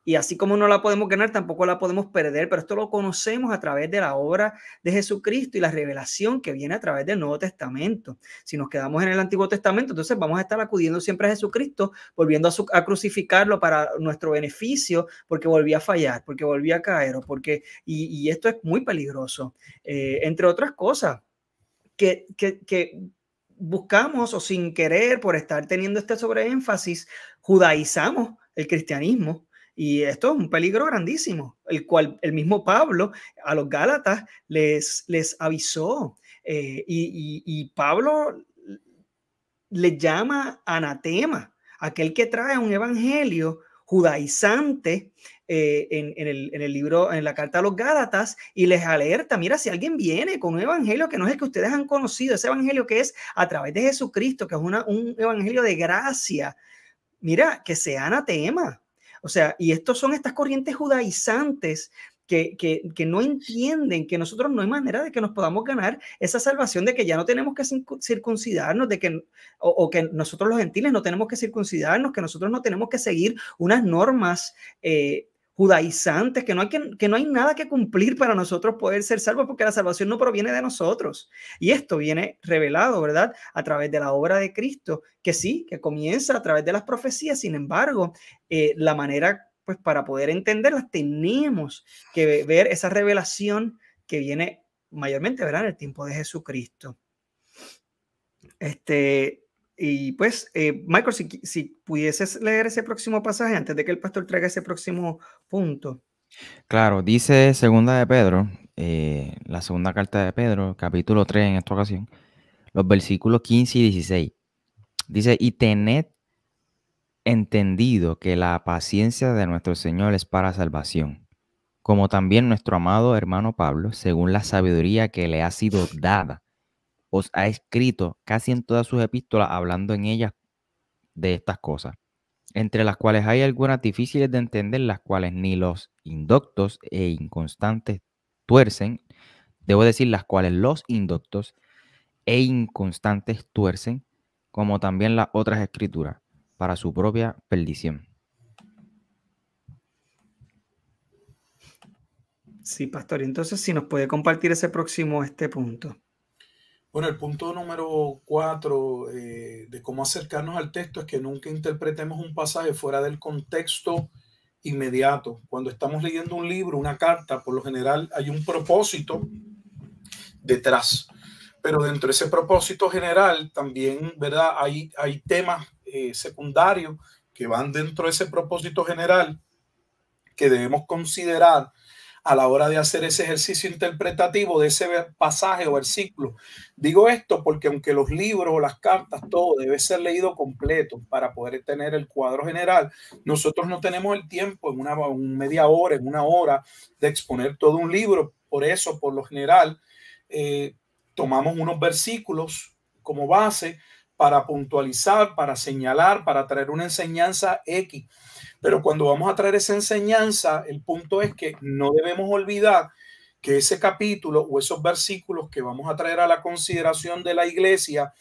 y así como no la podemos ganar, tampoco la podemos perder, pero esto lo conocemos a través de la obra de Jesucristo y la revelación que viene a través del Nuevo Testamento. Si nos quedamos en el Antiguo Testamento, entonces vamos a estar acudiendo siempre a Jesucristo, volviendo a crucificarlo para nuestro beneficio, porque volvía a fallar, porque volvía a caer, o porque, y esto es muy peligroso, entre otras cosas, que buscamos, o sin querer, por estar teniendo este sobreénfasis, judaizamos el cristianismo. Y esto es un peligro grandísimo, el cual el mismo Pablo a los Gálatas les avisó. Y Pablo le llama anatema aquel que trae un evangelio judaizante en el libro, en la carta a los Gálatas, y les alerta, mira, si alguien viene con un evangelio que no es el que ustedes han conocido, ese evangelio que es a través de Jesucristo, que es un evangelio de gracia, mira, que sea anatema. O sea, y estos son estas corrientes judaizantes que no entienden que nosotros no hay manera de que nos podamos ganar esa salvación, de que ya no tenemos que circuncidarnos, de que, o que nosotros los gentiles no tenemos que circuncidarnos, que nosotros no tenemos que seguir unas normas judaizantes, que no hay nada que cumplir para nosotros poder ser salvos, porque la salvación no proviene de nosotros. Y esto viene revelado, ¿verdad?, a través de la obra de Cristo, que sí, que comienza a través de las profecías. Sin embargo, la manera, pues, para poder entenderlas, tenemos que ver esa revelación que viene mayormente, ¿verdad?, en el tiempo de Jesucristo. Y pues, Michael, si pudieses leer ese próximo pasaje antes de que el pastor traiga ese próximo punto. Claro, dice 2 de Pedro, la segunda carta de Pedro, capítulo 3 en esta ocasión, los versículos 15 y 16. Dice, y tened entendido que la paciencia de nuestro Señor es para salvación, como también nuestro amado hermano Pablo, según la sabiduría que le ha sido dada, os ha escrito casi en todas sus epístolas, hablando en ellas de estas cosas, entre las cuales hay algunas difíciles de entender, las cuales ni los indoctos e inconstantes tuercen, debo decir, las cuales los indoctos e inconstantes tuercen, como también las otras escrituras, para su propia perdición. Sí, pastor. Entonces, si nos puede compartir ese próximo punto. Bueno, el punto número 4 de cómo acercarnos al texto es que nunca interpretemos un pasaje fuera del contexto inmediato. Cuando estamos leyendo un libro, una carta, por lo general hay un propósito detrás. Pero dentro de ese propósito general también, ¿verdad? Hay temas secundarios que van dentro de ese propósito general que debemos considerar a la hora de hacer ese ejercicio interpretativo de ese pasaje o versículo. Digo esto porque aunque los libros o las cartas, todo debe ser leído completo para poder tener el cuadro general, nosotros no tenemos el tiempo en una media hora, en una hora de exponer todo un libro. Por eso, por lo general, tomamos unos versículos como base para puntualizar, para señalar, para traer una enseñanza X. Pero cuando vamos a traer esa enseñanza, el punto es que no debemos olvidar que ese capítulo o esos versículos que vamos a traer a la consideración de la iglesia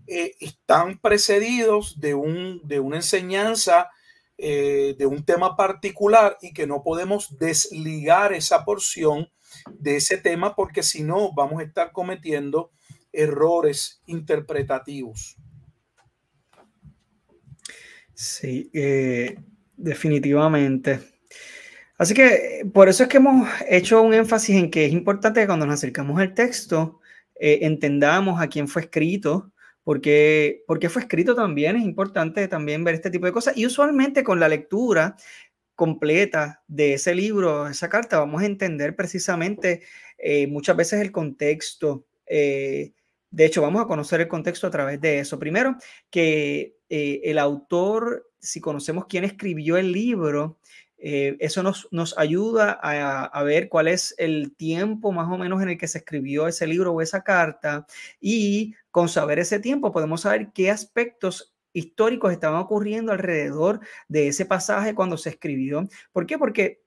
están precedidos de una enseñanza, de un tema particular, y que no podemos desligar esa porción de ese tema, porque si no vamos a estar cometiendo errores interpretativos. Sí, definitivamente. Así que por eso es que hemos hecho un énfasis en que es importante que cuando nos acercamos al texto entendamos a quién fue escrito, porque fue escrito también. Es importante también ver este tipo de cosas, y usualmente con la lectura completa de ese libro, esa carta, vamos a entender precisamente muchas veces el contexto. De hecho, vamos a conocer el contexto a través de eso. Primero, que el autor, si conocemos quién escribió el libro, eso nos ayuda a ver cuál es el tiempo más o menos en el que se escribió ese libro o esa carta, y con saber ese tiempo podemos saber qué aspectos históricos estaban ocurriendo alrededor de ese pasaje cuando se escribió. ¿Por qué? Porque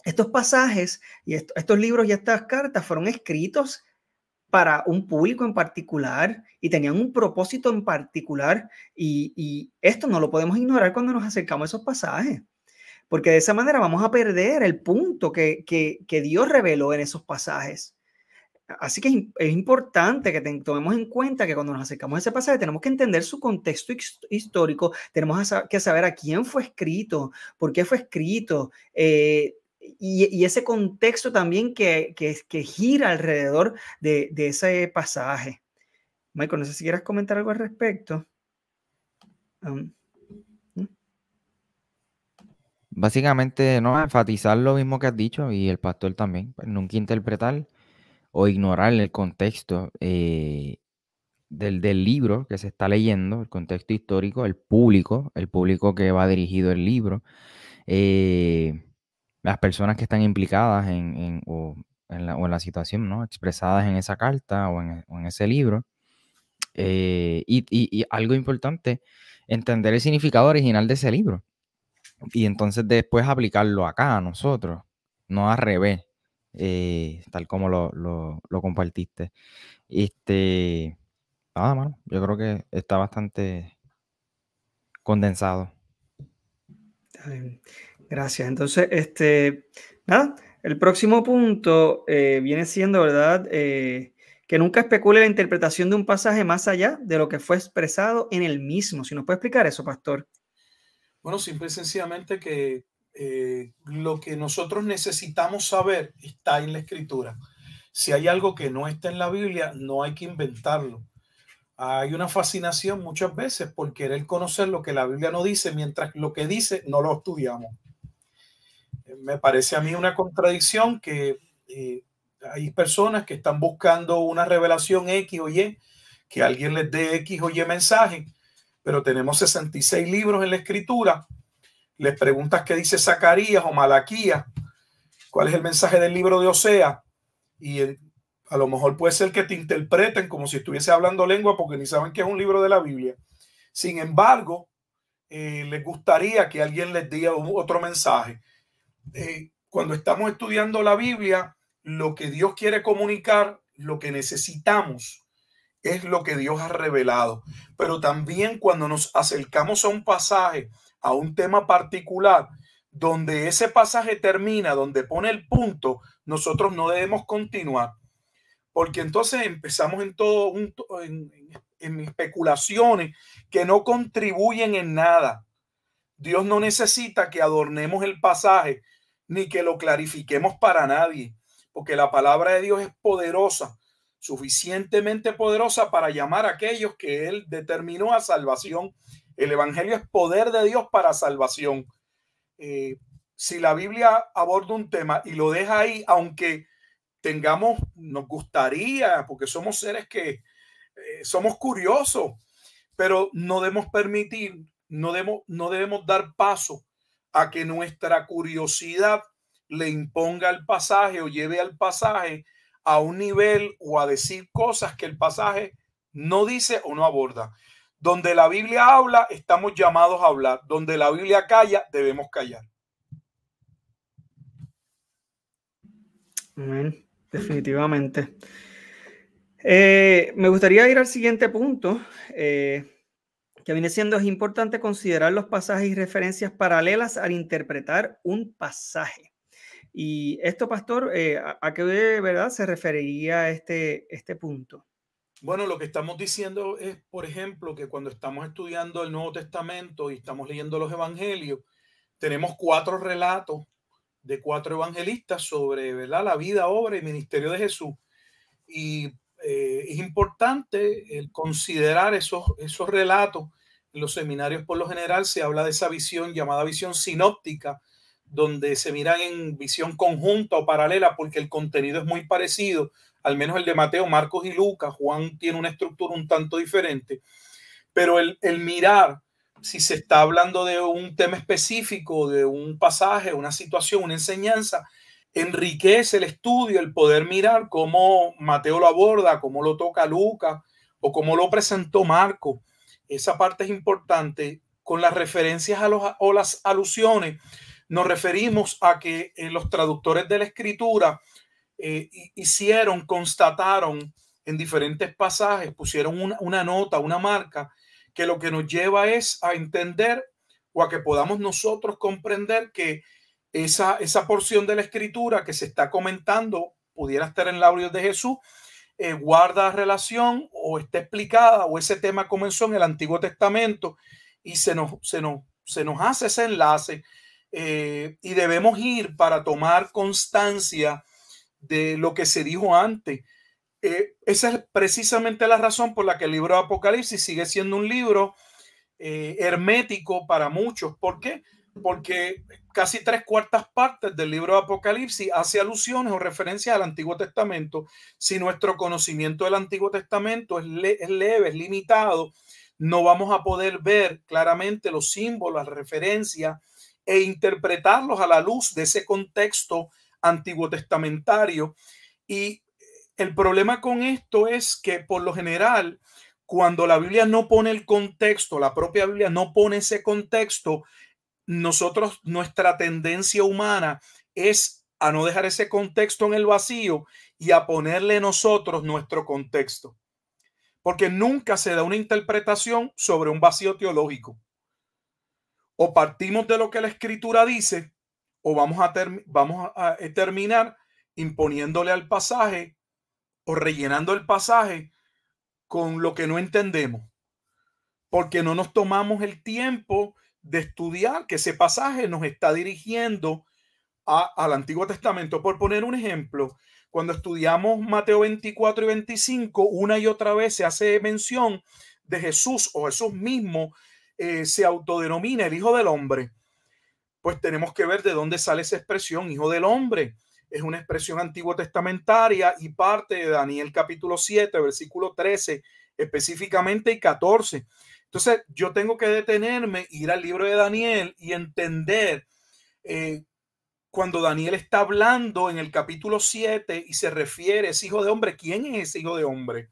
estos pasajes y estos libros y estas cartas fueron escritos para un público en particular y tenían un propósito en particular, y esto no lo podemos ignorar cuando nos acercamos a esos pasajes, porque de esa manera vamos a perder el punto que Dios reveló en esos pasajes. Así que es importante que tomemos en cuenta que cuando nos acercamos a ese pasaje tenemos que entender su contexto histórico, tenemos que saber a quién fue escrito, por qué fue escrito, y ese contexto también que gira alrededor de ese pasaje. Michael, no sé si quieres comentar algo al respecto. Básicamente, no, enfatizar lo mismo que has dicho, y el pastor también, pues, nunca interpretar o ignorar el contexto del libro que se está leyendo, el contexto histórico, el público que va dirigido el libro, las personas que están implicadas en la situación, ¿no?, expresadas en esa carta o en ese libro. Y algo importante, entender el significado original de ese libro y entonces después aplicarlo acá a nosotros, no al revés, tal como lo compartiste. Nada más, yo creo que está bastante condensado. Gracias. Entonces, nada, el próximo punto viene siendo, ¿verdad? Que nunca especule la interpretación de un pasaje más allá de lo que fue expresado en el mismo. Si nos puede explicar eso, pastor. Bueno, simple y sencillamente que lo que nosotros necesitamos saber está en la Escritura. Si hay algo que no está en la Biblia, no hay que inventarlo. Hay una fascinación muchas veces por querer conocer lo que la Biblia no dice, mientras lo que dice no lo estudiamos. Me parece a mí una contradicción que hay personas que están buscando una revelación X o Y, que alguien les dé X o Y mensaje, pero tenemos 66 libros en la escritura. Les preguntas qué dice Zacarías o Malaquías, cuál es el mensaje del libro de Oseas, y a lo mejor puede ser que te interpreten como si estuviese hablando lengua porque ni saben que es un libro de la Biblia. Sin embargo, les gustaría que alguien les diga otro mensaje. Cuando estamos estudiando la Biblia, lo que Dios quiere comunicar, lo que necesitamos, es lo que Dios ha revelado. Pero también cuando nos acercamos a un pasaje, a un tema particular, donde ese pasaje termina, donde pone el punto, nosotros no debemos continuar, porque entonces empezamos en especulaciones que no contribuyen en nada. Dios no necesita que adornemos el pasaje ni que lo clarifiquemos para nadie, porque la palabra de Dios es poderosa, suficientemente poderosa para llamar a aquellos que Él determinó a salvación. El Evangelio es poder de Dios para salvación. Si la Biblia aborda un tema y lo deja ahí, aunque nos gustaría, porque somos seres que somos curiosos, pero no debemos permitir, no debemos dar paso a que nuestra curiosidad le imponga el pasaje o lleve al pasaje a un nivel o a decir cosas que el pasaje no dice o no aborda. Donde la Biblia habla, estamos llamados a hablar. Donde la Biblia calla, debemos callar. Amén. Definitivamente. Me gustaría ir al siguiente punto, que viene siendo: es importante considerar los pasajes y referencias paralelas al interpretar un pasaje. Y esto, pastor, ¿a qué verdad se referiría este punto? Bueno, lo que estamos diciendo es, por ejemplo, que cuando estamos estudiando el Nuevo Testamento y estamos leyendo los evangelios, tenemos 4 relatos de 4 evangelistas sobre, ¿verdad?, la vida, obra y ministerio de Jesús. Y es importante el considerar esos relatos. En los seminarios, por lo general, se habla de esa visión llamada visión sinóptica, donde se miran en visión conjunta o paralela, porque el contenido es muy parecido, al menos el de Mateo, Marcos y Lucas. Juan tiene una estructura un tanto diferente, pero el mirar si se está hablando de un tema específico, de un pasaje, una situación, una enseñanza, enriquece el estudio, el poder mirar cómo Mateo lo aborda, cómo lo toca Lucas o cómo lo presentó Marcos. Esa parte es importante. Con las referencias o las alusiones, nos referimos a que los traductores de la escritura constataron en diferentes pasajes, pusieron una nota, una marca, que lo que nos lleva es a entender o a que podamos nosotros comprender que esa porción de la escritura que se está comentando pudiera estar en labios de Jesús, guarda relación o está explicada, o ese tema comenzó en el Antiguo Testamento y se nos hace ese enlace, y debemos ir para tomar constancia de lo que se dijo antes. Esa es precisamente la razón por la que el libro de Apocalipsis sigue siendo un libro hermético para muchos. ¿Por qué? Porque casi 3/4 partes del libro de Apocalipsis hace alusiones o referencias al Antiguo Testamento. Si nuestro conocimiento del Antiguo Testamento es leve, es limitado, no vamos a poder ver claramente los símbolos, las referencias e interpretarlos a la luz de ese contexto antiguo testamentario. Y el problema con esto es que, por lo general, cuando la Biblia no pone el contexto, la propia Biblia no pone ese contexto, nuestra tendencia humana es a no dejar ese contexto en el vacío y a ponerle nosotros nuestro contexto, porque nunca se da una interpretación sobre un vacío teológico. O partimos de lo que la escritura dice, o vamos a terminar imponiéndole al pasaje o rellenando el pasaje con lo que no entendemos, porque no nos tomamos el tiempo de estudiar que ese pasaje nos está dirigiendo al Antiguo Testamento. Por poner un ejemplo, cuando estudiamos Mateo 24 y 25, una y otra vez se hace mención de Jesús, o Jesús mismo se autodenomina el Hijo del Hombre. Pues tenemos que ver de dónde sale esa expresión, Hijo del Hombre. es una expresión antiguo testamentaria y parte de Daniel capítulo 7, versículo 13 específicamente y 14. Entonces yo tengo que detenerme, ir al libro de Daniel y entender cuando Daniel está hablando en el capítulo 7 y se refiere a ese hijo de hombre, ¿quién es ese hijo de hombre?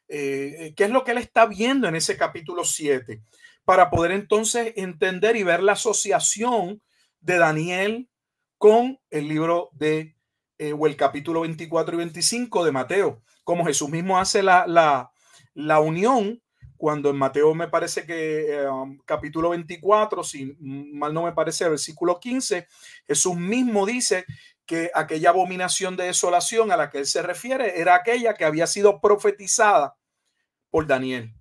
¿Qué es lo que él está viendo en ese capítulo 7? Para poder entonces entender y ver la asociación de Daniel con el libro de o el capítulo 24 y 25 de Mateo, como Jesús mismo hace la unión cuando en Mateo me parece que capítulo 24, si mal no me parece, versículo 15, Jesús mismo dice que aquella abominación de desolación a la que él se refiere era aquella que había sido profetizada por Daniel.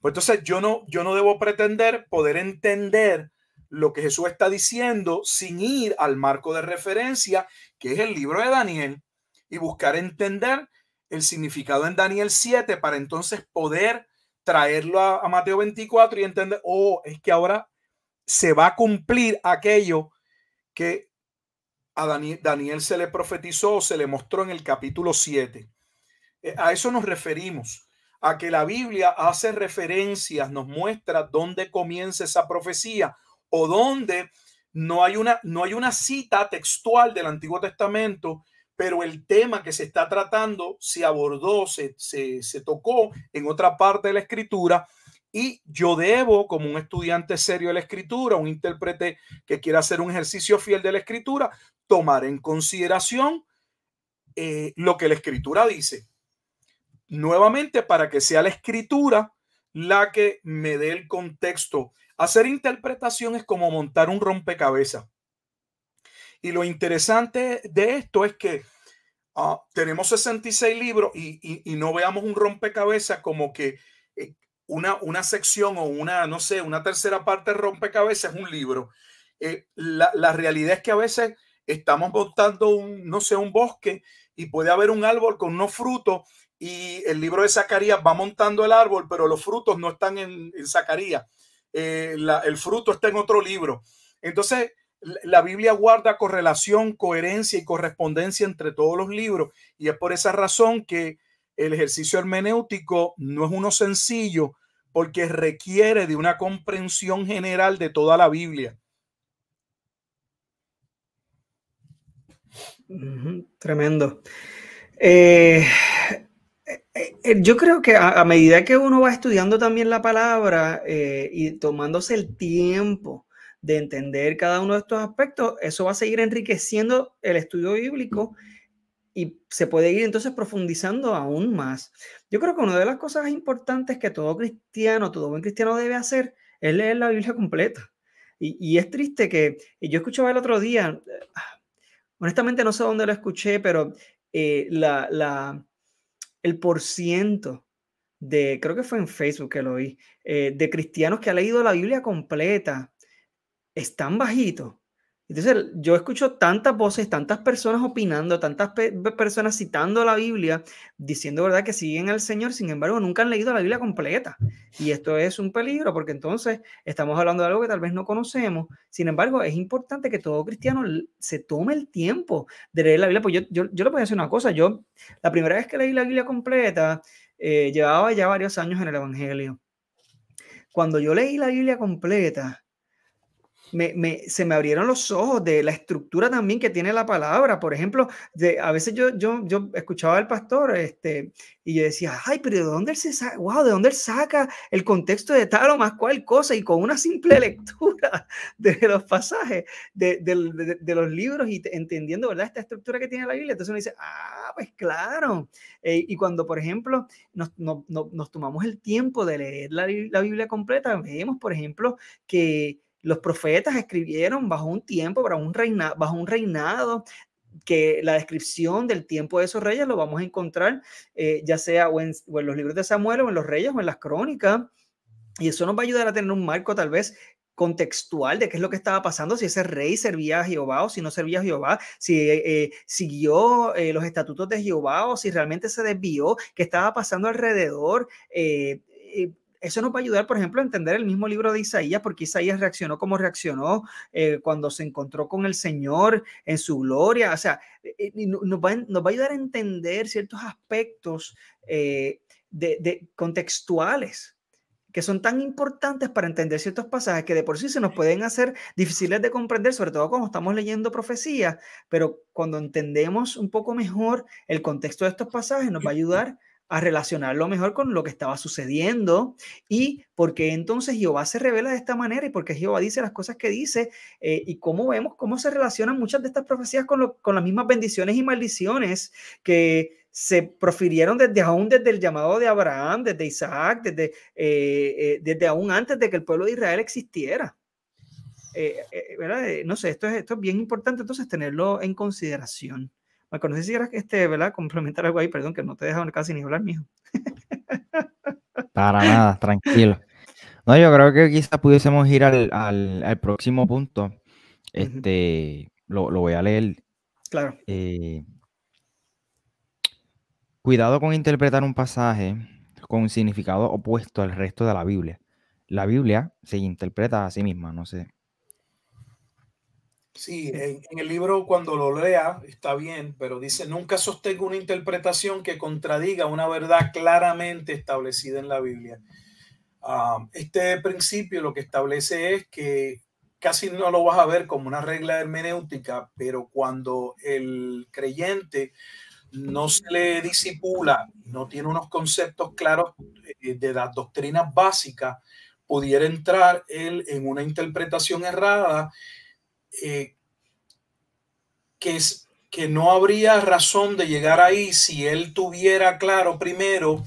Pues entonces yo no debo pretender poder entender lo que Jesús está diciendo sin ir al marco de referencia, que es el libro de Daniel, y buscar entender el significado en Daniel 7 para entonces poder traerlo a Mateo 24 y entender, es que ahora se va a cumplir aquello que a Daniel se le profetizó, se le mostró en el capítulo 7. A eso nos referimos, a que la Biblia hace referencias, nos muestra dónde comienza esa profecía o dónde no hay una cita textual del Antiguo Testamento, pero el tema que se está tratando se abordó, se tocó en otra parte de la Escritura. Y yo debo, como un estudiante serio de la Escritura, un intérprete que quiera hacer un ejercicio fiel de la Escritura, tomar en consideración lo que la Escritura dice. Nuevamente, para que sea la Escritura la que me dé el contexto. Hacer interpretación es como montar un rompecabezas. Y lo interesante de esto es que tenemos 66 libros y no veamos un rompecabezas como que una sección o una tercera parte de rompecabezas es un libro. La realidad es que a veces estamos montando un bosque y puede haber un árbol con unos frutos y el libro de Zacarías va montando el árbol, pero los frutos no están en Zacarías. El fruto está en otro libro. Entonces, la Biblia guarda correlación, coherencia y correspondencia entre todos los libros, y es por esa razón que el ejercicio hermenéutico no es uno sencillo, porque requiere de una comprensión general de toda la Biblia. Tremendo. Yo creo que a medida que uno va estudiando también la palabra y tomándose el tiempo de entender cada uno de estos aspectos, eso va a seguir enriqueciendo el estudio bíblico y se puede ir entonces profundizando aún más. Yo creo que una de las cosas importantes que todo buen cristiano debe hacer es leer la Biblia completa. Y es triste que yo escuchaba el otro día, honestamente no sé dónde lo escuché, pero el porciento de, creo que fue en Facebook que lo vi, de cristianos que ha leído la Biblia completa es tan bajito. Entonces yo escucho tantas voces, tantas personas opinando, tantas personas citando la Biblia, diciendo verdad que siguen al Señor, sin embargo nunca han leído la Biblia completa. Y esto es un peligro porque entonces estamos hablando de algo que tal vez no conocemos. Sin embargo, es importante que todo cristiano se tome el tiempo de leer la Biblia. Pues yo le voy a decir una cosa, yo la primera vez que leí la Biblia completa, llevaba ya varios años en el Evangelio. Cuando yo leí la Biblia completa, se me abrieron los ojos de la estructura también que tiene la palabra. Por ejemplo, a veces yo escuchaba al pastor y yo decía, ay, pero ¿de dónde ¿de dónde él saca el contexto de tal o más cual cosa? Y con una simple lectura de los pasajes, de los libros y entendiendo, ¿verdad?, esta estructura que tiene la Biblia. Entonces uno dice, pues claro. Y cuando, por ejemplo, nos tomamos el tiempo de leer la Biblia completa, vemos, por ejemplo, que los profetas escribieron bajo un tiempo, bajo un reinado, que la descripción del tiempo de esos reyes lo vamos a encontrar ya sea o en los libros de Samuel o en los reyes o en las crónicas. Y eso nos va a ayudar a tener un marco tal vez contextual de qué es lo que estaba pasando, si ese rey servía a Jehová o si no servía a Jehová, si siguió los estatutos de Jehová o si realmente se desvió, qué estaba pasando alrededor. Eso nos va a ayudar, por ejemplo, a entender el mismo libro de Isaías, porque Isaías reaccionó como reaccionó cuando se encontró con el Señor en su gloria. O sea, nos va a ayudar a entender ciertos aspectos contextuales que son tan importantes para entender ciertos pasajes que de por sí se nos pueden hacer difíciles de comprender, sobre todo cuando estamos leyendo profecías, pero cuando entendemos un poco mejor el contexto de estos pasajes nos va a ayudar a relacionarlo mejor con lo que estaba sucediendo y por qué entonces Jehová se revela de esta manera y por qué Jehová dice las cosas que dice y cómo vemos cómo se relacionan muchas de estas profecías con las mismas bendiciones y maldiciones que se profirieron desde el llamado de Abraham, desde Isaac, desde aún antes de que el pueblo de Israel existiera. ¿Verdad? No sé, esto es bien importante entonces tenerlo en consideración. Marco, no sé si quieras ¿verdad? Complementar algo ahí, perdón, que no te he dejado casi ni hablar, mijo. Para nada, tranquilo. No, yo creo que quizás pudiésemos ir al próximo punto. Lo voy a leer. Claro. Cuidado con interpretar un pasaje con un significado opuesto al resto de la Biblia. La Biblia se interpreta a sí misma, no sé. Sí, en el libro cuando lo lea está bien, pero dice, nunca sostenga una interpretación que contradiga una verdad claramente establecida en la Biblia. Este principio lo que establece es que casi no lo vas a ver como una regla hermenéutica, pero cuando el creyente no se le disipula, no tiene unos conceptos claros de las doctrinas básicas, pudiera entrar él en una interpretación errada que no habría razón de llegar ahí si él tuviera claro primero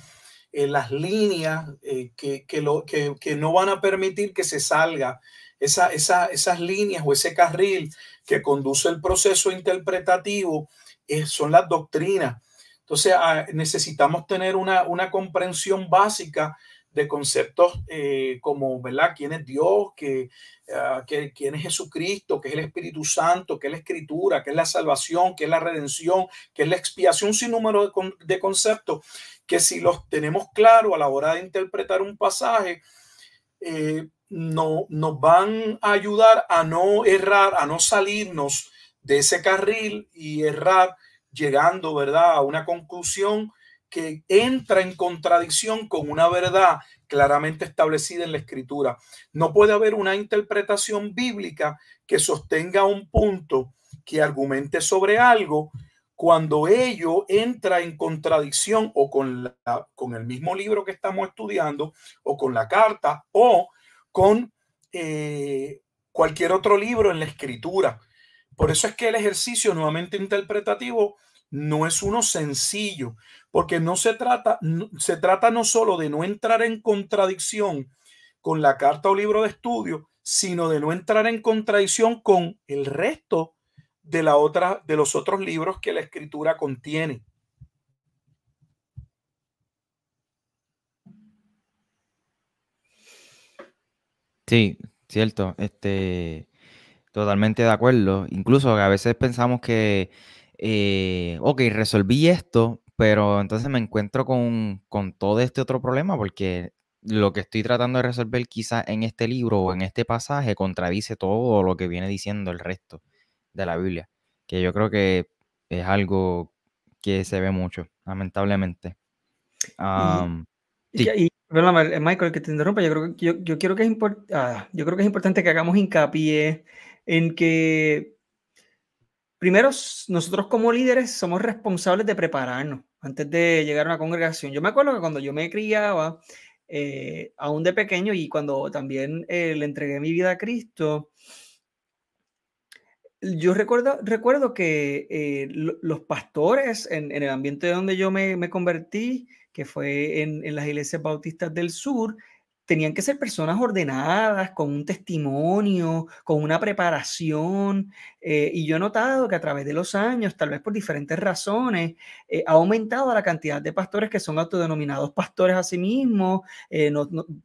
las líneas que no van a permitir que se salga esas líneas o ese carril que conduce el proceso interpretativo, son las doctrinas. Entonces necesitamos tener una comprensión básica de conceptos como, ¿verdad? ¿Quién es Dios? ¿Quién es Jesucristo? ¿Qué es el Espíritu Santo? ¿Qué es la Escritura? ¿Qué es la salvación? ¿Qué es la redención? ¿Qué es la expiación? Sin número de conceptos que si los tenemos claros a la hora de interpretar un pasaje, nos van a ayudar a no errar, a no salirnos de ese carril y errar llegando, ¿verdad?, a una conclusión que entra en contradicción con una verdad claramente establecida en la Escritura. No puede haber una interpretación bíblica que sostenga un punto, que argumente sobre algo, cuando ello entra en contradicción o con el mismo libro que estamos estudiando, o con la carta, o con cualquier otro libro en la Escritura. Por eso es que el ejercicio nuevamente interpretativo no es uno sencillo, porque se trata no solo de no entrar en contradicción con la carta o libro de estudio, sino de no entrar en contradicción con el resto de los otros libros que la Escritura contiene. Sí, cierto. Totalmente de acuerdo. Incluso que a veces pensamos que, ok, resolví esto, pero entonces me encuentro con todo este otro problema porque lo que estoy tratando de resolver quizá en este libro o en este pasaje contradice todo lo que viene diciendo el resto de la Biblia, que yo creo que es algo que se ve mucho, lamentablemente. Sí. Perdóname, Michael, que te interrumpa, yo creo que es importante que hagamos hincapié en que primero nosotros como líderes somos responsables de prepararnos antes de llegar a una congregación. Yo me acuerdo que cuando yo me criaba, aún de pequeño, y cuando también le entregué mi vida a Cristo, yo recuerdo que los pastores en el ambiente donde yo me convertí, que fue en las iglesias bautistas del sur, tenían que ser personas ordenadas, con un testimonio, con una preparación. Y yo he notado que a través de los años, tal vez por diferentes razones, ha aumentado la cantidad de pastores que son autodenominados pastores a sí mismos.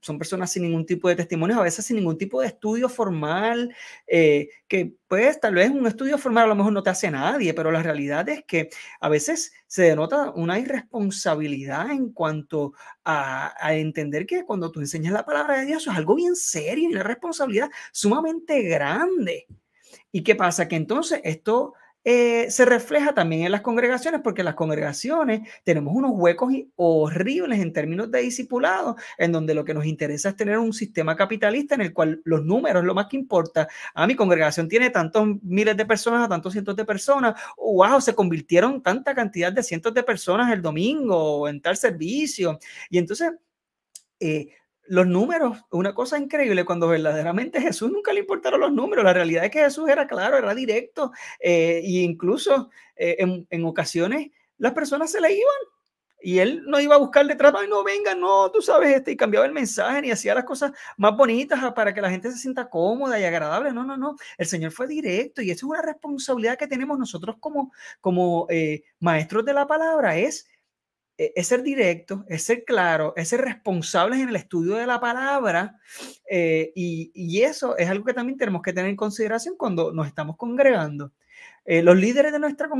Son personas sin ningún tipo de testimonio, a veces sin ningún tipo de estudio formal, que pues tal vez un estudio formal a lo mejor no te hace nadie, pero la realidad es que a veces se denota una irresponsabilidad en cuanto a entender que cuando tú enseñas la palabra de Dios es algo bien serio y una responsabilidad sumamente grande. ¿Y qué pasa? Que entonces esto se refleja también en las congregaciones, porque en las congregaciones tenemos unos huecos horribles en términos de discipulado, en donde lo que nos interesa es tener un sistema capitalista en el cual los números es lo más que importa. Mi congregación tiene tantos miles de personas, a tantos cientos de personas. ¡Wow! Se convirtieron tanta cantidad de cientos de personas el domingo en tal servicio. Y entonces los números, una cosa increíble, cuando verdaderamente a Jesús nunca le importaron los números. La realidad es que Jesús era claro, era directo, e incluso en ocasiones las personas se le iban y él no iba a buscar detrás, ay, no, venga, no, tú sabes, y cambiaba el mensaje ni hacía las cosas más bonitas para que la gente se sienta cómoda y agradable. No, no, no. El Señor fue directo y eso es una responsabilidad que tenemos nosotros como maestros de la palabra, es ser directo, es ser claro, es ser responsables en el estudio de la palabra, y eso es algo que también tenemos que tener en consideración cuando nos estamos congregando. Los líderes de nuestra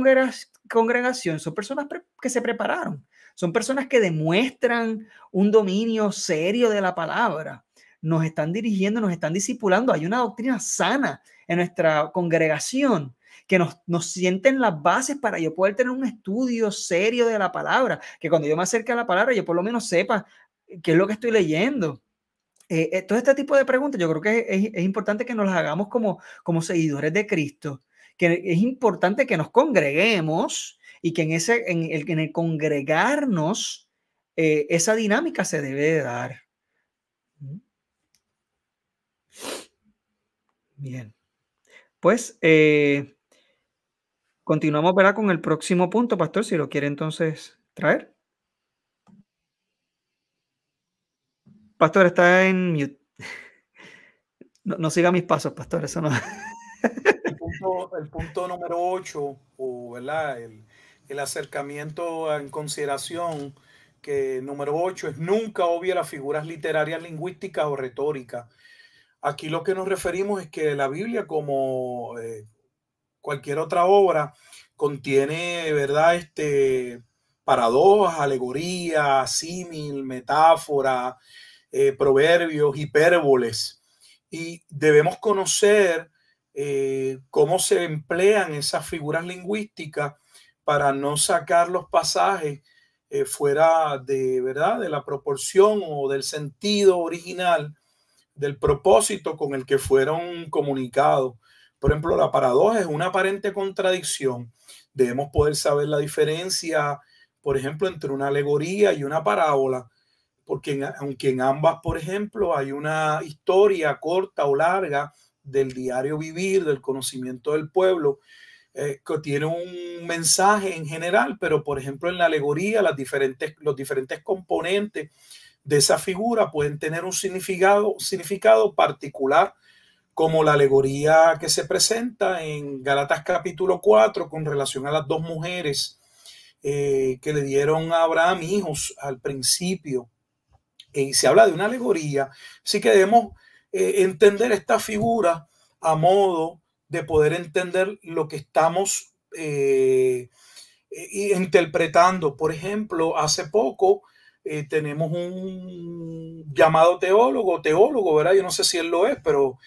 congregación son personas que se prepararon, son personas que demuestran un dominio serio de la palabra, nos están dirigiendo, nos están discipulando, hay una doctrina sana en nuestra congregación que nos sienten las bases para yo poder tener un estudio serio de la palabra, que cuando yo me acerque a la palabra yo por lo menos sepa qué es lo que estoy leyendo. Todo este tipo de preguntas yo creo que es importante que nos las hagamos como seguidores de Cristo, que es importante que nos congreguemos y que en el congregarnos esa dinámica se debe de dar. Bien, pues continuamos, ¿verdad?, con el próximo punto, pastor, si lo quiere entonces traer. Pastor, está en mute. No siga mis pasos, pastor, eso no. El punto número 8, o ¿verdad? El acercamiento en consideración, que número 8 es nunca obvia las figuras literarias, lingüísticas o retóricas. Aquí lo que nos referimos es que la Biblia, como cualquier otra obra, contiene, ¿verdad?, paradojas, alegorías, símil, metáfora, proverbios, hipérboles, y debemos conocer cómo se emplean esas figuras lingüísticas para no sacar los pasajes fuera de, ¿verdad?, de la proporción o del sentido original, del propósito con el que fueron comunicados. Por ejemplo, la paradoja es una aparente contradicción. Debemos poder saber la diferencia, por ejemplo, entre una alegoría y una parábola, porque aunque en ambas, por ejemplo, hay una historia corta o larga del diario vivir, del conocimiento del pueblo, que tiene un mensaje en general, pero por ejemplo en la alegoría los diferentes componentes de esa figura pueden tener un significado particular, como la alegoría que se presenta en Gálatas capítulo 4 con relación a las dos mujeres que le dieron a Abraham hijos al principio. Y se habla de una alegoría, así que debemos entender esta figura a modo de poder entender lo que estamos interpretando. Por ejemplo, hace poco tenemos un llamado teólogo, ¿verdad? Yo no sé si él lo es, pero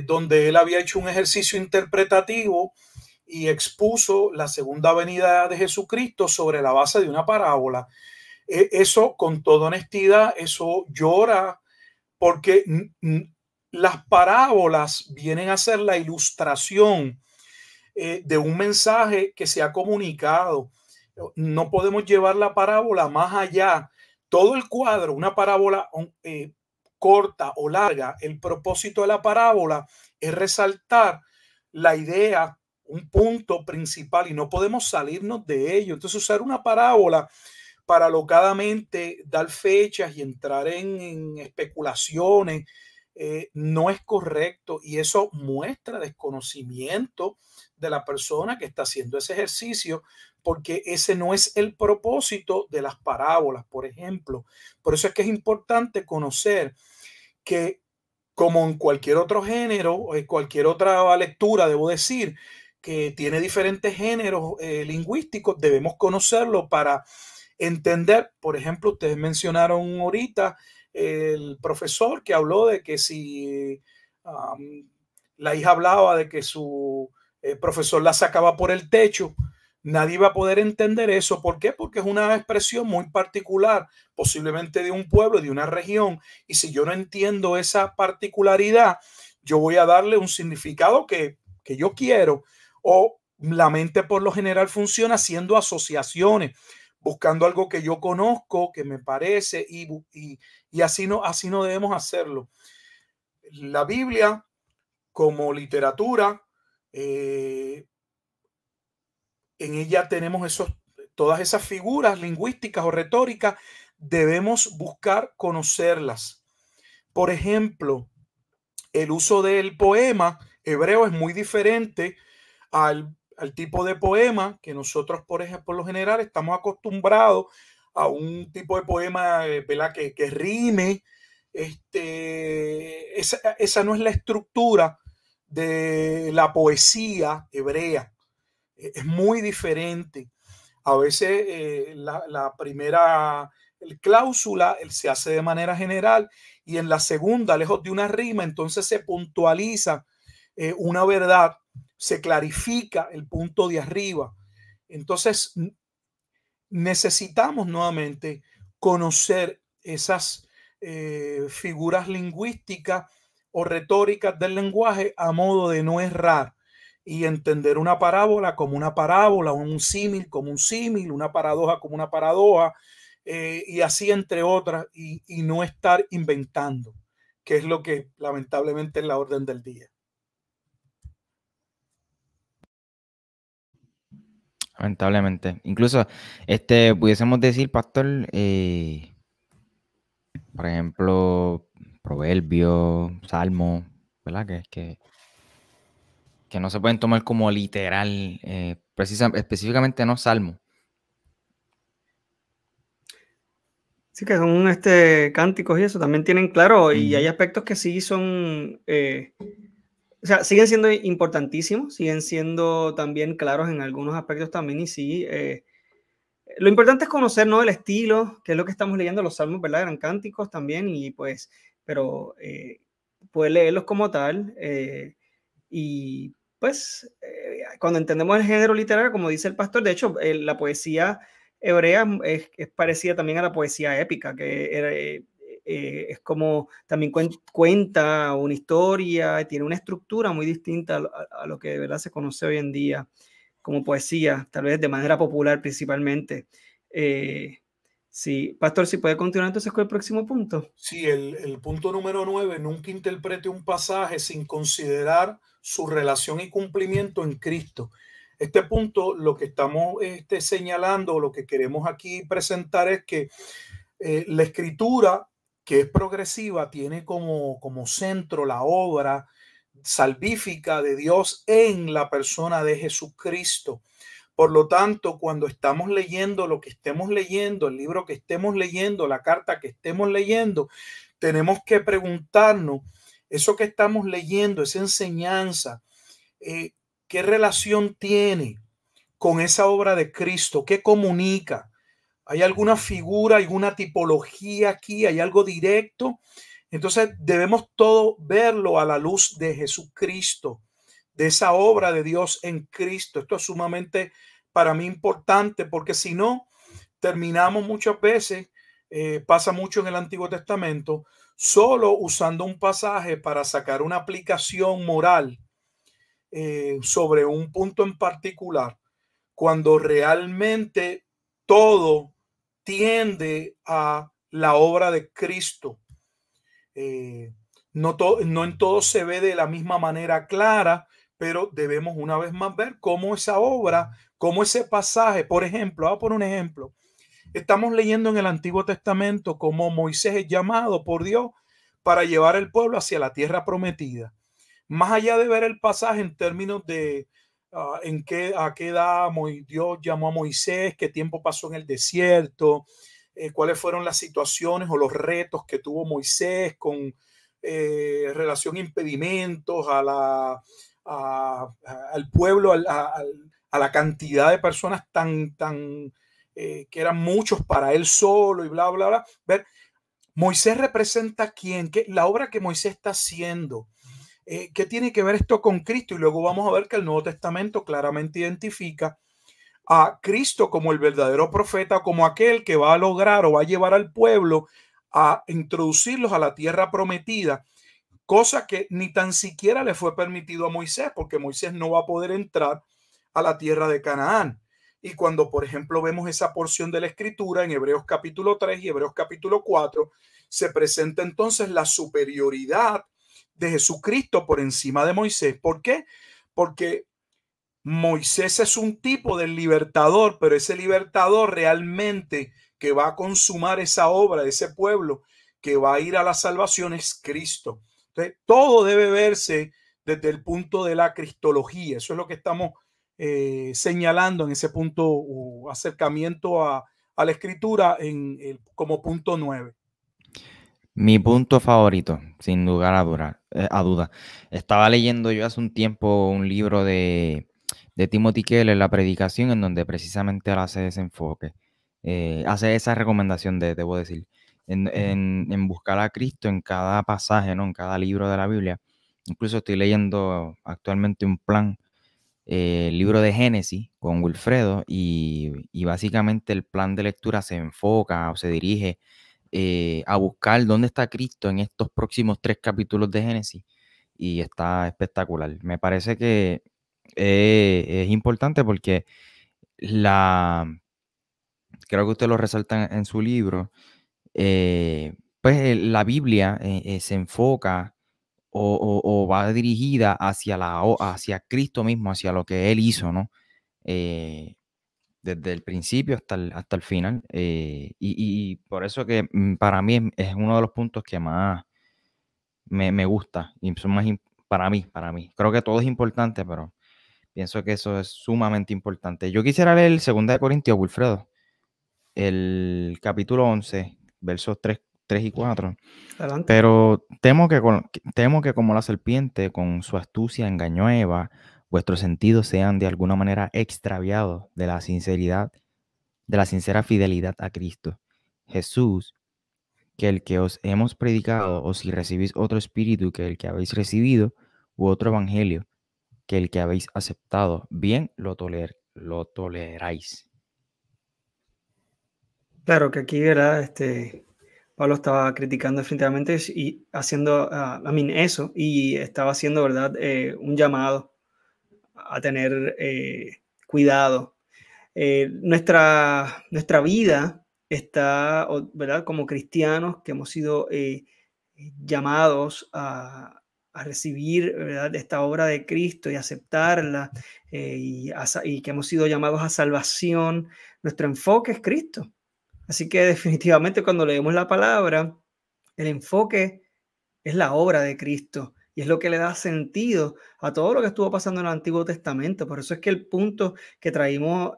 donde él había hecho un ejercicio interpretativo y expuso la segunda venida de Jesucristo sobre la base de una parábola. Eso, con toda honestidad, eso llora, porque las parábolas vienen a ser la ilustración de un mensaje que se ha comunicado. No podemos llevar la parábola más allá. Todo el cuadro, una parábola corta o larga, el propósito de la parábola es resaltar la idea, un punto principal, y no podemos salirnos de ello. Entonces, usar una parábola para alocadamente dar fechas y entrar en especulaciones no es correcto, y eso muestra desconocimiento de la persona que está haciendo ese ejercicio, porque ese no es el propósito de las parábolas, por ejemplo. Por eso es que es importante conocer que como en cualquier otro género, cualquier otra lectura, debo decir, que tiene diferentes géneros lingüísticos, debemos conocerlo para entender. Por ejemplo, ustedes mencionaron ahorita el profesor que habló de que si la hija hablaba de que su profesor la sacaba por el techo, nadie va a poder entender eso. ¿Por qué? Porque es una expresión muy particular, posiblemente de un pueblo, de una región. Y si yo no entiendo esa particularidad, yo voy a darle un significado que yo quiero. O la mente por lo general funciona haciendo asociaciones, buscando algo que yo conozco, que me parece, y así no debemos hacerlo. La Biblia como literatura, en ella tenemos todas esas figuras lingüísticas o retóricas, debemos buscar conocerlas. Por ejemplo, el uso del poema hebreo es muy diferente al tipo de poema que nosotros, por ejemplo, por lo general estamos acostumbrados a un tipo de poema, ¿verdad? Que rime. Esa no es la estructura de la poesía hebrea. Es muy diferente. A veces la primera cláusula se hace de manera general y en la segunda, lejos de una rima, entonces se puntualiza una verdad, se clarifica el punto de arriba. Entonces necesitamos nuevamente conocer esas figuras lingüísticas o retóricas del lenguaje a modo de no errar y entender una parábola como una parábola, un símil como un símil, una paradoja como una paradoja, y así entre otras, y no estar inventando, que es lo que lamentablemente es la orden del día. Lamentablemente. Incluso, pudiésemos decir, pastor, por ejemplo, proverbios, salmos, ¿verdad? Que no se pueden tomar como literal, específicamente no salmo. Sí, que son cánticos y eso también tienen claro, y hay aspectos que sí son, o sea, siguen siendo importantísimos, siguen siendo también claros en algunos aspectos también, y sí, lo importante es conocer, ¿no? El estilo, que es lo que estamos leyendo, los salmos, ¿verdad? Eran cánticos también, y pues, pero poder leerlos como tal, y pues, cuando entendemos el género literario, como dice el pastor, de hecho, la poesía hebrea es parecida también a la poesía épica, que es como también cuenta una historia, tiene una estructura muy distinta a lo que de verdad se conoce hoy en día como poesía, tal vez de manera popular principalmente. Sí, pastor, si puede continuar entonces con el próximo punto. Sí, el punto número 9, nunca interprete un pasaje sin considerar su relación y cumplimiento en Cristo. Este punto, lo que estamos señalando, lo que queremos aquí presentar es que la escritura, que es progresiva, tiene como centro la obra salvífica de Dios en la persona de Jesucristo. Por lo tanto, cuando estamos leyendo lo que estemos leyendo, el libro que estemos leyendo, la carta que estemos leyendo, tenemos que preguntarnos, eso que estamos leyendo, esa enseñanza, ¿qué relación tiene con esa obra de Cristo? ¿Qué comunica? ¿Hay alguna figura, alguna tipología aquí? ¿Hay algo directo? Entonces debemos todo verlo a la luz de Jesucristo, de esa obra de Dios en Cristo. Esto es sumamente para mí importante, porque si no, terminamos muchas veces, pasa mucho en el Antiguo Testamento, solo usando un pasaje para sacar una aplicación moral sobre un punto en particular, cuando realmente todo tiende a la obra de Cristo. No en todo se ve de la misma manera clara, pero debemos una vez más ver cómo esa obra, cómo ese pasaje, por ejemplo, voy a poner un ejemplo. Estamos leyendo en el Antiguo Testamento cómo Moisés es llamado por Dios para llevar el pueblo hacia la tierra prometida. Más allá de ver el pasaje en términos de a qué edad Dios llamó a Moisés, qué tiempo pasó en el desierto, cuáles fueron las situaciones o los retos que tuvo Moisés con relación a impedimentos, al pueblo, a la cantidad de personas que eran muchos para él solo y bla, bla, bla. Ver, Moisés representa a quién, la obra que Moisés está haciendo. ¿Qué tiene que ver esto con Cristo? Y luego vamos a ver que el Nuevo Testamento claramente identifica a Cristo como el verdadero profeta, como aquel que va a lograr o va a llevar al pueblo a introducirlos a la tierra prometida, cosa que ni tan siquiera le fue permitido a Moisés, porque Moisés no va a poder entrar a la tierra de Canaán. Y cuando, por ejemplo, vemos esa porción de la escritura en Hebreos capítulo 3 y Hebreos capítulo 4, se presenta entonces la superioridad de Jesucristo por encima de Moisés. ¿Por qué? Porque Moisés es un tipo del libertador, pero ese libertador realmente que va a consumar esa obra de ese pueblo, que va a ir a la salvación, es Cristo. Entonces, todo debe verse desde el punto de la cristología. Eso es lo que estamos señalando en ese punto o acercamiento a la escritura como punto 9. Mi punto favorito, sin lugar a duda. Estaba leyendo yo hace un tiempo un libro de Timothy Keller, La Predicación, en donde precisamente él hace ese enfoque, hace esa recomendación, debo decir, en buscar a Cristo en cada pasaje, ¿no? En cada libro de la Biblia. Incluso estoy leyendo actualmente un plan, el libro de Génesis con Wilfredo, y básicamente el plan de lectura se enfoca o se dirige a buscar dónde está Cristo en estos próximos 3 capítulos de Génesis, y está espectacular. Me parece que es importante porque creo que usted lo resalta en su libro, pues la Biblia se enfoca o va dirigida hacia Cristo mismo, hacia lo que Él hizo, ¿no? Desde el principio hasta el final. Y por eso que para mí es uno de los puntos que más me gusta. Y son para mí. Creo que todo es importante, pero pienso que eso es sumamente importante. Yo quisiera leer 2 de Corintios, Wilfredo, el capítulo 11, versos 3 y 4. Adelante. Pero temo que como la serpiente con su astucia engañó a Eva, vuestros sentidos sean de alguna manera extraviados de la sincera fidelidad a Cristo Jesús, que el que os hemos predicado, o si recibís otro espíritu que el que habéis recibido, u otro evangelio que el que habéis aceptado, bien lo toleráis. Claro que aquí, ¿verdad? Pablo estaba criticando definitivamente y haciendo eso, y estaba haciendo, ¿verdad? Un llamado a tener cuidado. Nuestra vida está, ¿verdad? Como cristianos que hemos sido llamados a recibir, ¿verdad? Esta obra de Cristo y aceptarla, y que hemos sido llamados a salvación. Nuestro enfoque es Cristo. Así que definitivamente cuando leemos la palabra, el enfoque es la obra de Cristo y es lo que le da sentido a todo lo que estuvo pasando en el Antiguo Testamento. Por eso es que el punto que traímos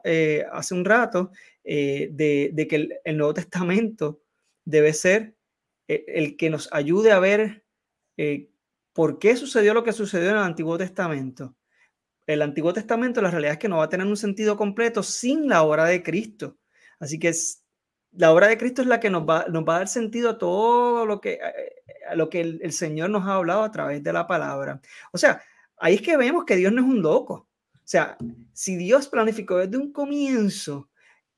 hace un rato, de que el Nuevo Testamento debe ser el que nos ayude a ver por qué sucedió lo que sucedió en el Antiguo Testamento. El Antiguo Testamento, la realidad es que no va a tener un sentido completo sin la obra de Cristo. Así que la obra de Cristo es la que nos va a dar sentido a todo lo que el Señor nos ha hablado a través de la palabra. O sea, ahí es que vemos que Dios no es un loco. O sea, si Dios planificó desde un comienzo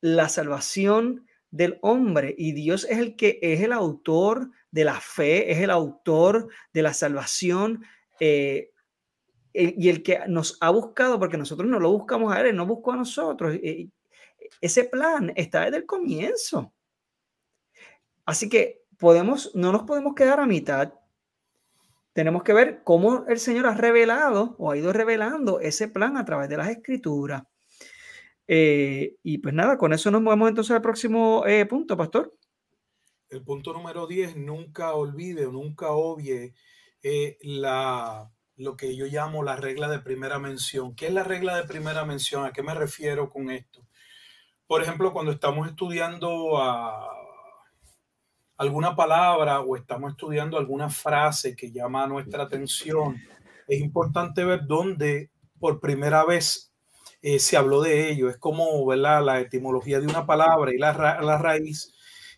la salvación del hombre, y Dios es el que es el autor de la fe, es el autor de la salvación, y el que nos ha buscado, porque nosotros no lo buscamos a Él, Él nos buscó a nosotros. Ese plan está desde el comienzo. Así que no nos podemos quedar a mitad. Tenemos que ver cómo el Señor ha revelado o ha ido revelando ese plan a través de las Escrituras. Y pues nada, con eso nos movemos entonces al próximo punto, pastor. El punto número 10, nunca olvide o nunca obvie lo que yo llamo la regla de primera mención. ¿Qué es la regla de primera mención? ¿A qué me refiero con esto? Por ejemplo, cuando estamos estudiando a alguna palabra o estamos estudiando alguna frase que llama nuestra atención, es importante ver dónde por primera vez se habló de ello. Es como, ¿verdad?, la etimología de una palabra y la raíz,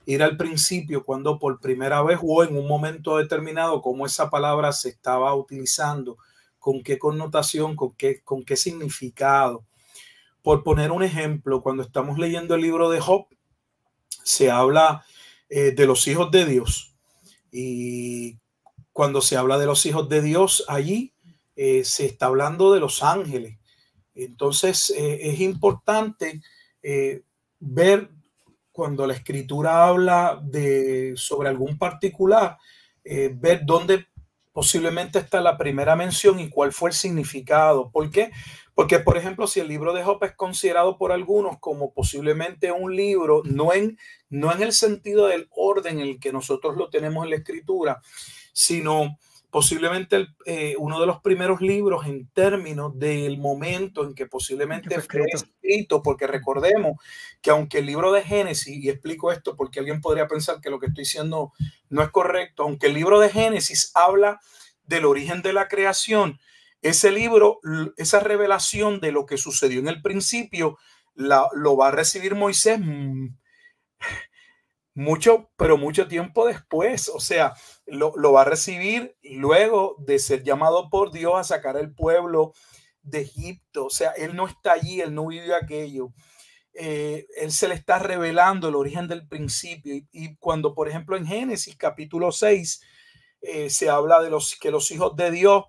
ir al principio cuando por primera vez o en un momento determinado cómo esa palabra se estaba utilizando, con qué connotación, con qué significado. Por poner un ejemplo, cuando estamos leyendo el libro de Job, se habla de los hijos de Dios. Y cuando se habla de los hijos de Dios allí, se está hablando de los ángeles. Entonces es importante ver cuando la escritura habla sobre algún particular, ver dónde posiblemente está la primera mención y cuál fue el significado. ¿Por qué? Porque, por ejemplo, si el libro de Job es considerado por algunos como posiblemente un libro, no en el sentido del orden en el que nosotros lo tenemos en la escritura, sino posiblemente uno de los primeros libros en términos del momento en que posiblemente fue escrito, porque recordemos que aunque el libro de Génesis, y explico esto porque alguien podría pensar que lo que estoy diciendo no es correcto, aunque el libro de Génesis habla del origen de la creación, ese libro, esa revelación de lo que sucedió en el principio, lo va a recibir Moisés mucho tiempo después. O sea, lo va a recibir luego de ser llamado por Dios a sacar al pueblo de Egipto. O sea, él no está allí, él no vivió aquello. Él se le está revelando el origen del principio. Y cuando, por ejemplo, en Génesis capítulo 6 se habla de que los hijos de Dios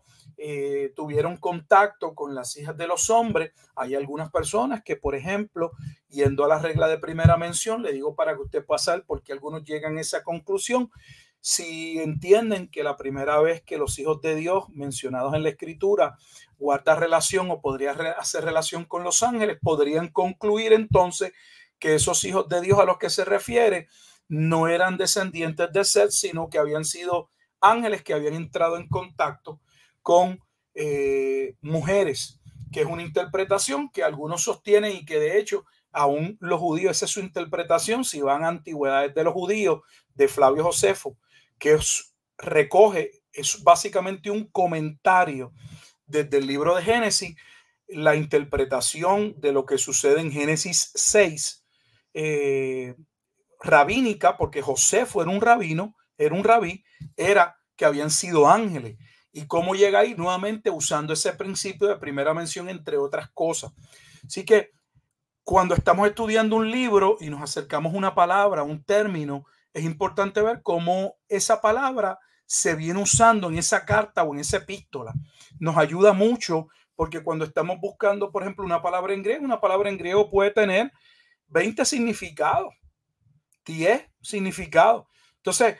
tuvieron contacto con las hijas de los hombres, hay algunas personas que, por ejemplo, yendo a la regla de primera mención, le digo para que usted pueda saber por qué algunos llegan a esa conclusión, si entienden que la primera vez que los hijos de Dios mencionados en la escritura guarda relación o podría hacer relación con los ángeles, podrían concluir entonces que esos hijos de Dios a los que se refiere no eran descendientes de Seth, sino que habían sido ángeles que habían entrado en contacto con mujeres, que es una interpretación que algunos sostienen y que de hecho aún los judíos, esa es su interpretación. Si van a Antigüedades de los Judíos de Flavio Josefo, que recoge, es básicamente un comentario desde el libro de Génesis, la interpretación de lo que sucede en Génesis 6, rabínica, porque Josefo era un rabino, era un rabí, era que habían sido ángeles. Y cómo llega ahí nuevamente usando ese principio de primera mención, entre otras cosas. Así que cuando estamos estudiando un libro y nos acercamos a una palabra, un término, es importante ver cómo esa palabra se viene usando en esa carta o en esa epístola. Nos ayuda mucho porque cuando estamos buscando, por ejemplo, una palabra en griego puede tener 20 significados, 10 significados. Entonces,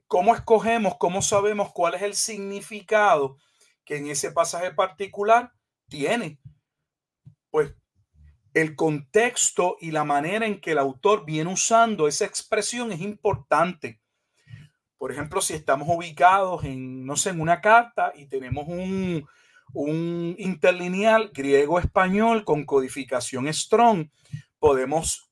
¿cómo escogemos, cómo sabemos cuál es el significado que en ese pasaje particular tiene? Pues el contexto y la manera en que el autor viene usando esa expresión es importante. Por ejemplo, si estamos ubicados en, no sé, en una carta y tenemos un interlineal griego-español con codificación Strong, podemos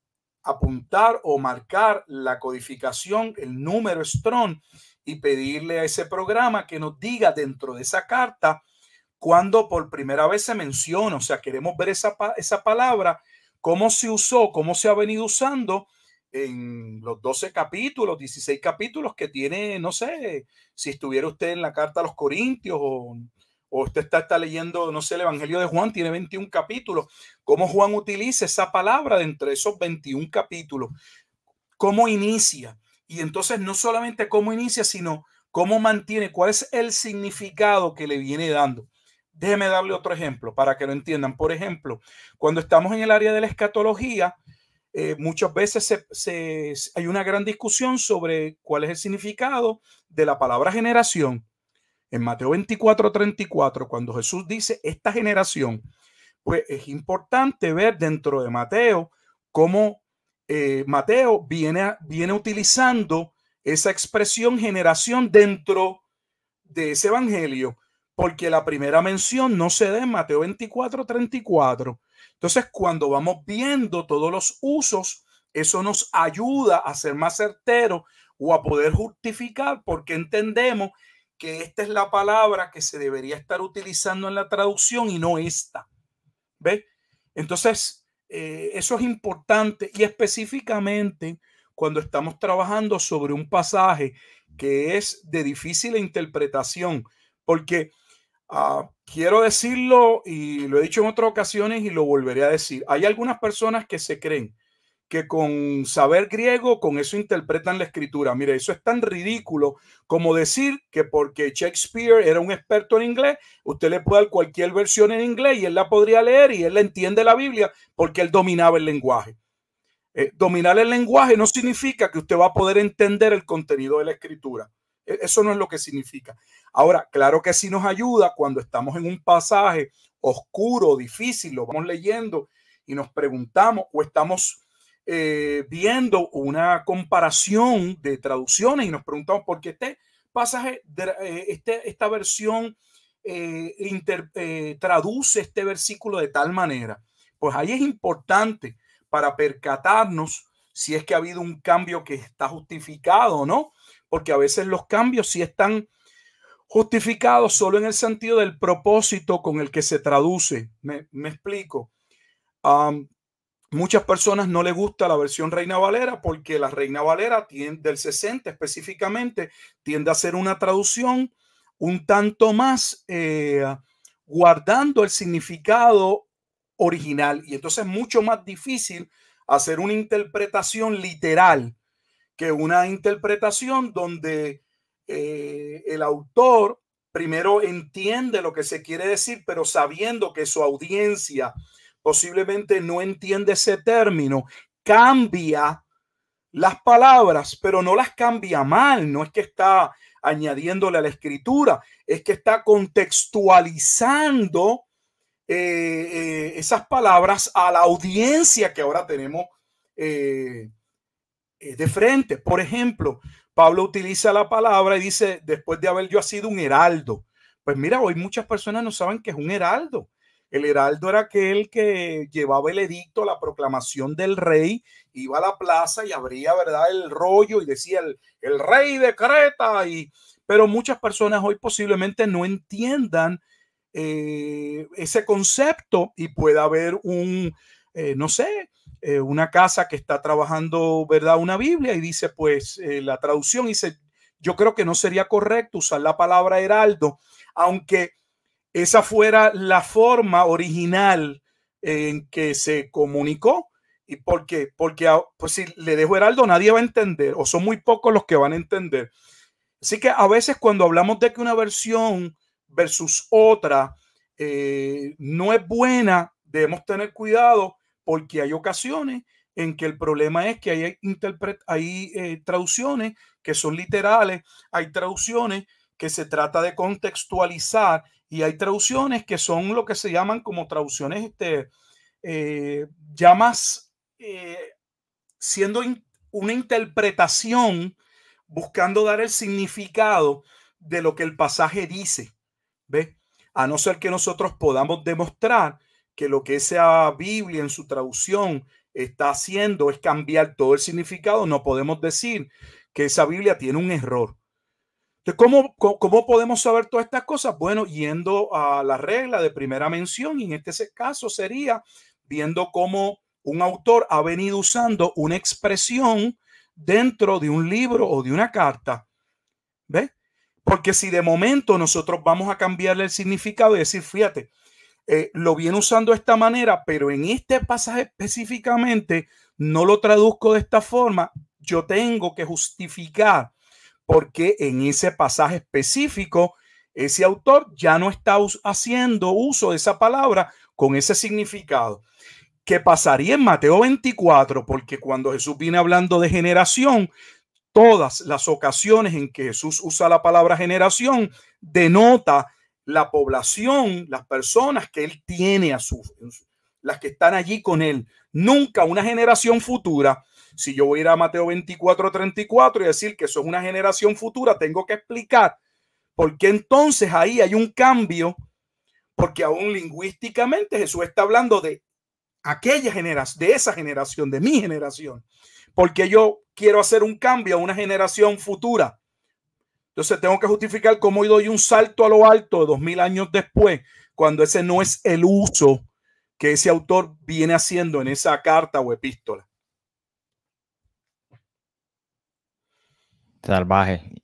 apuntar o marcar la codificación, el número Strong, y pedirle a ese programa que nos diga dentro de esa carta cuando por primera vez se menciona. O sea, queremos ver esa palabra, cómo se usó, cómo se ha venido usando en los 12 capítulos, 16 capítulos que tiene. No sé, si estuviera usted en la carta a los Corintios o usted está leyendo, no sé, el Evangelio de Juan, tiene 21 capítulos. Cómo Juan utiliza esa palabra dentro de esos 21 capítulos. Cómo inicia. Y entonces no solamente cómo inicia, sino cómo mantiene, cuál es el significado que le viene dando. Déjeme darle otro ejemplo para que lo entiendan. Por ejemplo, cuando estamos en el área de la escatología, muchas veces hay una gran discusión sobre cuál es el significado de la palabra generación. En Mateo 24:34, cuando Jesús dice esta generación, pues es importante ver dentro de Mateo cómo Mateo viene utilizando esa expresión generación dentro de ese evangelio, porque la primera mención no se da en Mateo 24:34. Entonces, cuando vamos viendo todos los usos, eso nos ayuda a ser más certeros o a poder justificar por qué entendemos que esta es la palabra que se debería estar utilizando en la traducción y no esta. ¿Ves? Entonces, eso es importante, y específicamente cuando estamos trabajando sobre un pasaje que es de difícil interpretación, porque quiero decirlo, y lo he dicho en otras ocasiones y lo volveré a decir, hay algunas personas que se creen que con saber griego, con eso interpretan la escritura. Mire, eso es tan ridículo como decir que porque Shakespeare era un experto en inglés, usted le puede dar cualquier versión en inglés y él la podría leer y él la entiende la Biblia porque él dominaba el lenguaje. Dominar el lenguaje no significa que usted va a poder entender el contenido de la escritura. Eso no es lo que significa. Ahora, claro que sí nos ayuda cuando estamos en un pasaje oscuro, difícil, lo vamos leyendo y nos preguntamos o estamos viendo una comparación de traducciones y nos preguntamos por qué este pasaje, esta versión traduce este versículo de tal manera. Pues ahí es importante para percatarnos si es que ha habido un cambio que está justificado o no, porque a veces los cambios sí están justificados solo en el sentido del propósito con el que se traduce. Me explico. Muchas personas no les gusta la versión Reina Valera porque la Reina Valera del 60 específicamente tiende a ser una traducción un tanto más guardando el significado original, y entonces es mucho más difícil hacer una interpretación literal que una interpretación donde el autor primero entiende lo que se quiere decir, pero sabiendo que su audiencia posiblemente no entiende ese término, cambia las palabras, pero no las cambia mal. No es que está añadiéndole a la escritura, es que está contextualizando esas palabras a la audiencia que ahora tenemos de frente. Por ejemplo, Pablo utiliza la palabra y dice, después de haber yo sido un heraldo. Pues mira, hoy muchas personas no saben qué es un heraldo. El heraldo era aquel que llevaba el edicto, la proclamación del rey, iba a la plaza y abría, ¿verdad?, el rollo y decía el rey decreta. Pero muchas personas hoy posiblemente no entiendan ese concepto, y puede haber no sé, una casa que está trabajando, ¿verdad?, una Biblia, y dice, pues la traducción dice, yo creo que no sería correcto usar la palabra heraldo, aunque esa fuera la forma original en que se comunicó. ¿Y por qué? Porque pues, si le dejo heraldo, nadie va a entender, o son muy pocos los que van a entender. Así que a veces cuando hablamos de que una versión versus otra no es buena, debemos tener cuidado, porque hay ocasiones en que el problema es que hay traducciones que son literales, hay traducciones que se trata de contextualizar, y hay traducciones que son lo que se llaman como traducciones ya más siendo una interpretación, buscando dar el significado de lo que el pasaje dice. ¿Ves? A no ser que nosotros podamos demostrar que lo que esa Biblia en su traducción está haciendo es cambiar todo el significado, no podemos decir que esa Biblia tiene un error. Entonces, ¿cómo podemos saber todas estas cosas? Bueno, yendo a la regla de primera mención, y en este caso sería viendo cómo un autor ha venido usando una expresión dentro de un libro o de una carta. ¿Ves? Porque si de momento nosotros vamos a cambiarle el significado y decir, fíjate, lo viene usando de esta manera, pero en este pasaje específicamente no lo traduzco de esta forma, yo tengo que justificar porque en ese pasaje específico ese autor ya no está haciendo uso de esa palabra con ese significado. ¿Qué pasaría en Mateo 24? Porque cuando Jesús viene hablando de generación, todas las ocasiones en que Jesús usa la palabra generación denota la población, las personas que él tiene las que están allí con él, nunca una generación futura. Si yo voy a ir a Mateo 24:34 y decir que eso es una generación futura, tengo que explicar por qué entonces ahí hay un cambio, porque aún lingüísticamente Jesús está hablando de aquella generación, de esa generación, de mi generación, porque yo quiero hacer un cambio a una generación futura. Entonces tengo que justificar cómo doy un salto a lo alto 2000 años después, cuando ese no es el uso que ese autor viene haciendo en esa carta o epístola. Salvaje.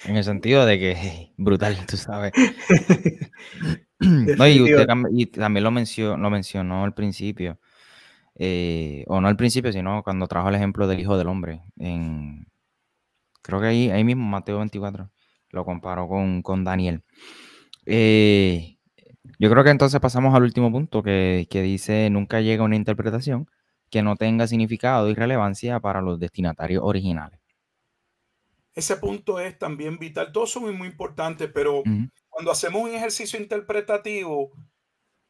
En el sentido de que brutal, tú sabes. No, y usted también lo mencionó al principio. O no al principio, sino cuando trajo el ejemplo del Hijo del Hombre. Creo que ahí mismo, Mateo 24, lo comparó con Daniel. Yo creo que entonces pasamos al último punto que dice: nunca llega una interpretación que no tenga significado y relevancia para los destinatarios originales. Ese punto es también vital. Todos son muy importantes, pero cuando hacemos un ejercicio interpretativo,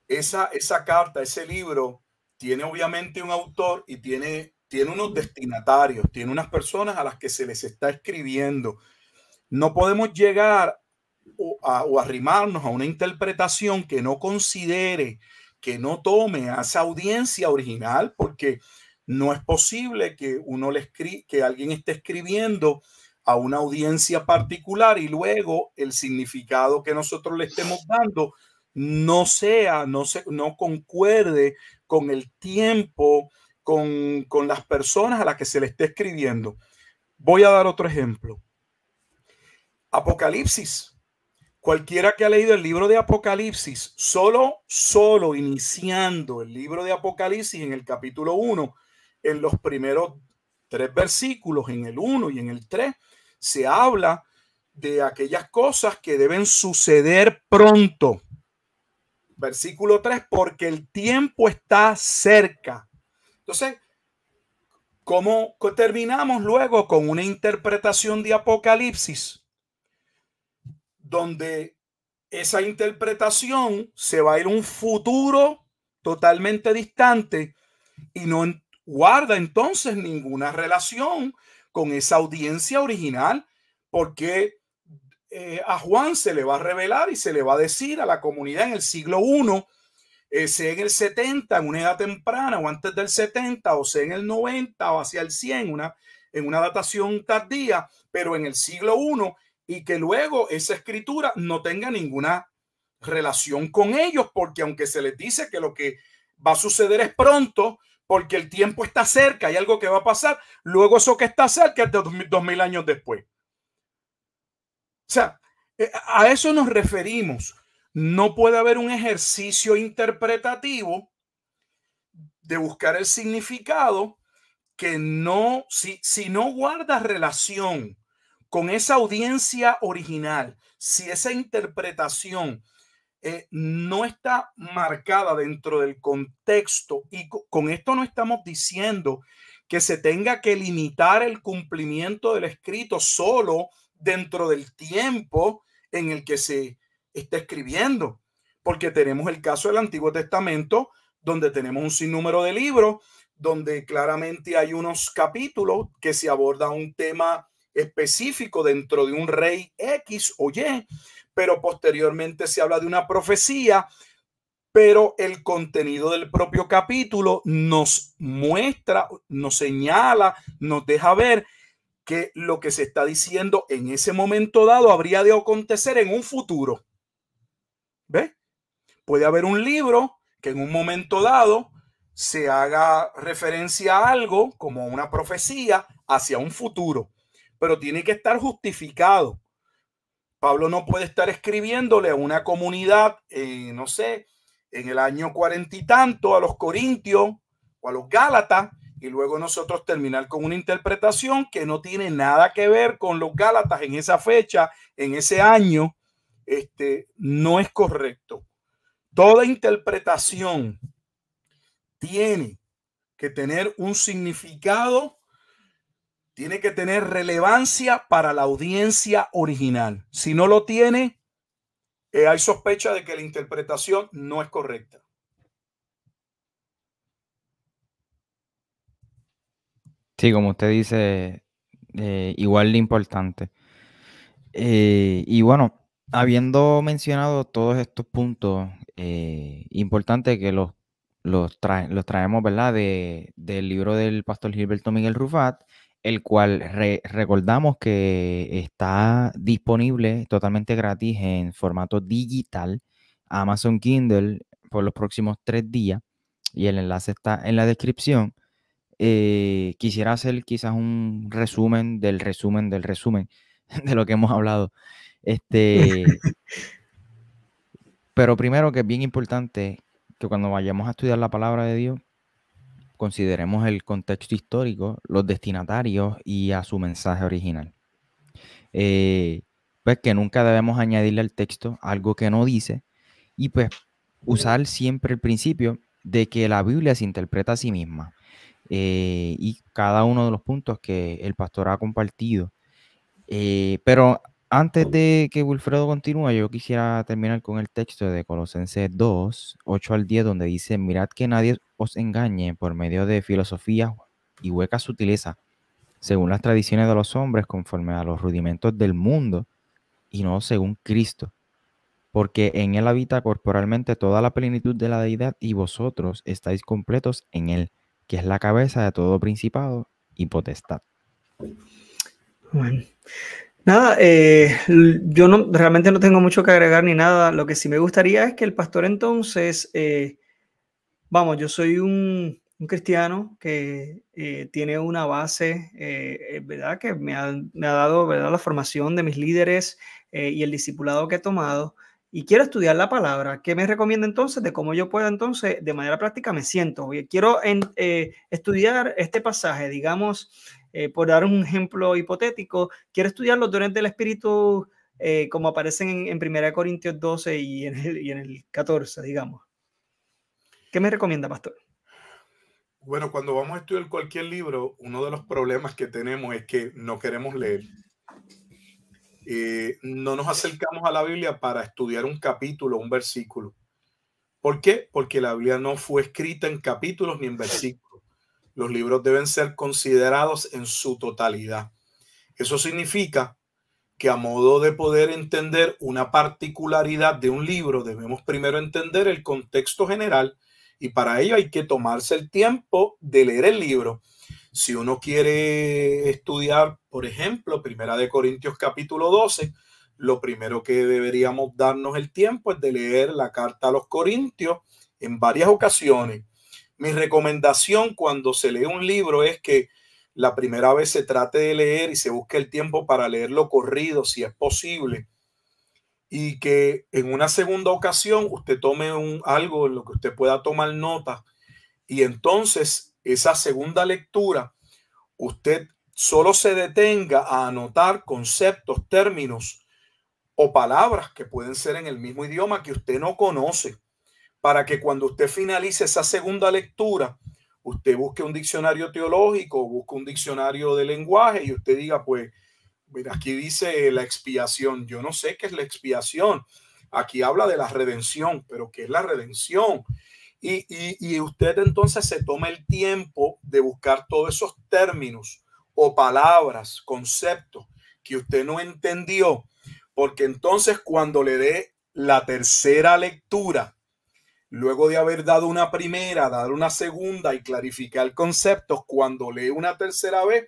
esa carta, ese libro, tiene obviamente un autor y tiene unos destinatarios, tiene unas personas a las que se les está escribiendo. No podemos llegar o arrimarnos a una interpretación que no considere, que no tome a esa audiencia original, porque no es posible que que alguien esté escribiendo a una audiencia particular y luego el significado que nosotros le estemos dando no concuerde con el tiempo, con las personas a las que se le esté escribiendo. Voy a dar otro ejemplo. Apocalipsis. Cualquiera que ha leído el libro de Apocalipsis, solo iniciando el libro de Apocalipsis en el capítulo 1, en los primeros 3 versículos, en el 1 y en el 3, se habla de aquellas cosas que deben suceder pronto. Versículo 3, porque el tiempo está cerca. Entonces, ¿cómo terminamos luego con una interpretación de Apocalipsis? Donde esa interpretación se va a ir a un futuro totalmente distante y no guarda entonces ninguna relación con esa audiencia original, porque a Juan se le va a revelar y se le va a decir a la comunidad en el siglo I, sea en el 70, en una edad temprana o antes del 70, o sea en el 90 o hacia el 100, en una datación tardía, pero en el siglo I, y que luego esa escritura no tenga ninguna relación con ellos, porque aunque se les dice que lo que va a suceder es pronto, porque el tiempo está cerca, hay algo que va a pasar, luego eso que está cerca es de 2000 años después. O sea, a eso nos referimos. No puede haber un ejercicio interpretativo de buscar el significado que no, si no guarda relación con esa audiencia original, si esa interpretación no está marcada dentro del contexto, y con esto no estamos diciendo que se tenga que limitar el cumplimiento del escrito solo dentro del tiempo en el que se está escribiendo, porque tenemos el caso del Antiguo Testamento, donde tenemos un sinnúmero de libros, donde claramente hay unos capítulos que se aborda un tema específico dentro de un rey X o Y, pero posteriormente se habla de una profecía, pero el contenido del propio capítulo nos muestra, nos señala, nos deja ver que lo que se está diciendo en ese momento dado habría de acontecer en un futuro. ¿Ves? Puede haber un libro que en un momento dado se haga referencia a algo como una profecía hacia un futuro, pero tiene que estar justificado. Pablo no puede estar escribiéndole a una comunidad, no sé, en el año 40 y tanto a los corintios o a los gálatas, y luego nosotros terminar con una interpretación que no tiene nada que ver con los gálatas en esa fecha, en ese año. No es correcto. Toda interpretación tiene que tener un significado, tiene que tener relevancia para la audiencia original. Si no lo tiene, hay sospecha de que la interpretación no es correcta. Sí, como usted dice, igual de importante. Y bueno, habiendo mencionado todos estos puntos, importante que los los traemos, ¿verdad? Del libro del pastor Gilberto Miguel Rufat, el cual recordamos que está disponible totalmente gratis en formato digital, Amazon Kindle, por los próximos 3 días, y el enlace está en la descripción. Quisiera hacer quizás un resumen del resumen del resumen de lo que hemos hablado. Pero primero, que es bien importante que cuando vayamos a estudiar la palabra de Dios, consideremos el contexto histórico, los destinatarios y a su mensaje original. Pues que nunca debemos añadirle al texto algo que no dice, y pues usar siempre el principio de que la Biblia se interpreta a sí misma. Y cada uno de los puntos que el pastor ha compartido. Pero antes de que Wilfredo continúe, yo quisiera terminar con el texto de Colosenses 2, 8 al 10, donde dice: mirad que nadie os engañe por medio de filosofías y huecas sutilezas, según las tradiciones de los hombres, conforme a los rudimentos del mundo, y no según Cristo. Porque en él habita corporalmente toda la plenitud de la deidad, y vosotros estáis completos en él, que es la cabeza de todo principado y potestad. Bueno. Nada, yo realmente no tengo mucho que agregar ni nada. Lo que sí me gustaría es que el pastor entonces, vamos, yo soy un cristiano que tiene una base, ¿verdad? Que me ha dado, ¿verdad?, la formación de mis líderes y el discipulado que he tomado. Y quiero estudiar la palabra. ¿Qué me recomienda entonces de cómo yo pueda entonces, de manera práctica, me siento? Oye, quiero estudiar este pasaje, digamos, por dar un ejemplo hipotético, quiero estudiar los dones del Espíritu como aparecen en 1 Corintios 12 y en el 14, digamos. ¿Qué me recomienda, pastor? Bueno, cuando vamos a estudiar cualquier libro, uno de los problemas que tenemos es que no queremos leer. No nos acercamos a la Biblia para estudiar un capítulo, un versículo. ¿Por qué? Porque la Biblia no fue escrita en capítulos ni en versículos. Los libros deben ser considerados en su totalidad. Eso significa que a modo de poder entender una particularidad de un libro, debemos primero entender el contexto general, y para ello hay que tomarse el tiempo de leer el libro. Si uno quiere estudiar, por ejemplo, 1 Corintios capítulo 12, lo primero que deberíamos darnos el tiempo es de leer la carta a los Corintios en varias ocasiones. Mi recomendación cuando se lee un libro es que la primera vez se trate de leer y se busque el tiempo para leerlo corrido, si es posible, y que en una segunda ocasión usted tome algo en lo que usted pueda tomar nota, y entonces esa segunda lectura usted solo se detenga a anotar conceptos, términos o palabras que pueden ser en el mismo idioma que usted no conoce, para que cuando usted finalice esa segunda lectura, usted busque un diccionario teológico, busque un diccionario de lenguaje y usted diga, pues, mira, aquí dice la expiación. Yo no sé qué es la expiación. Aquí habla de la redención, pero ¿qué es la redención? Y usted entonces se toma el tiempo de buscar todos esos términos o palabras, conceptos que usted no entendió, porque entonces cuando le dé la tercera lectura, luego de haber dado una primera, dar una segunda y clarificar conceptos, cuando lee una tercera vez,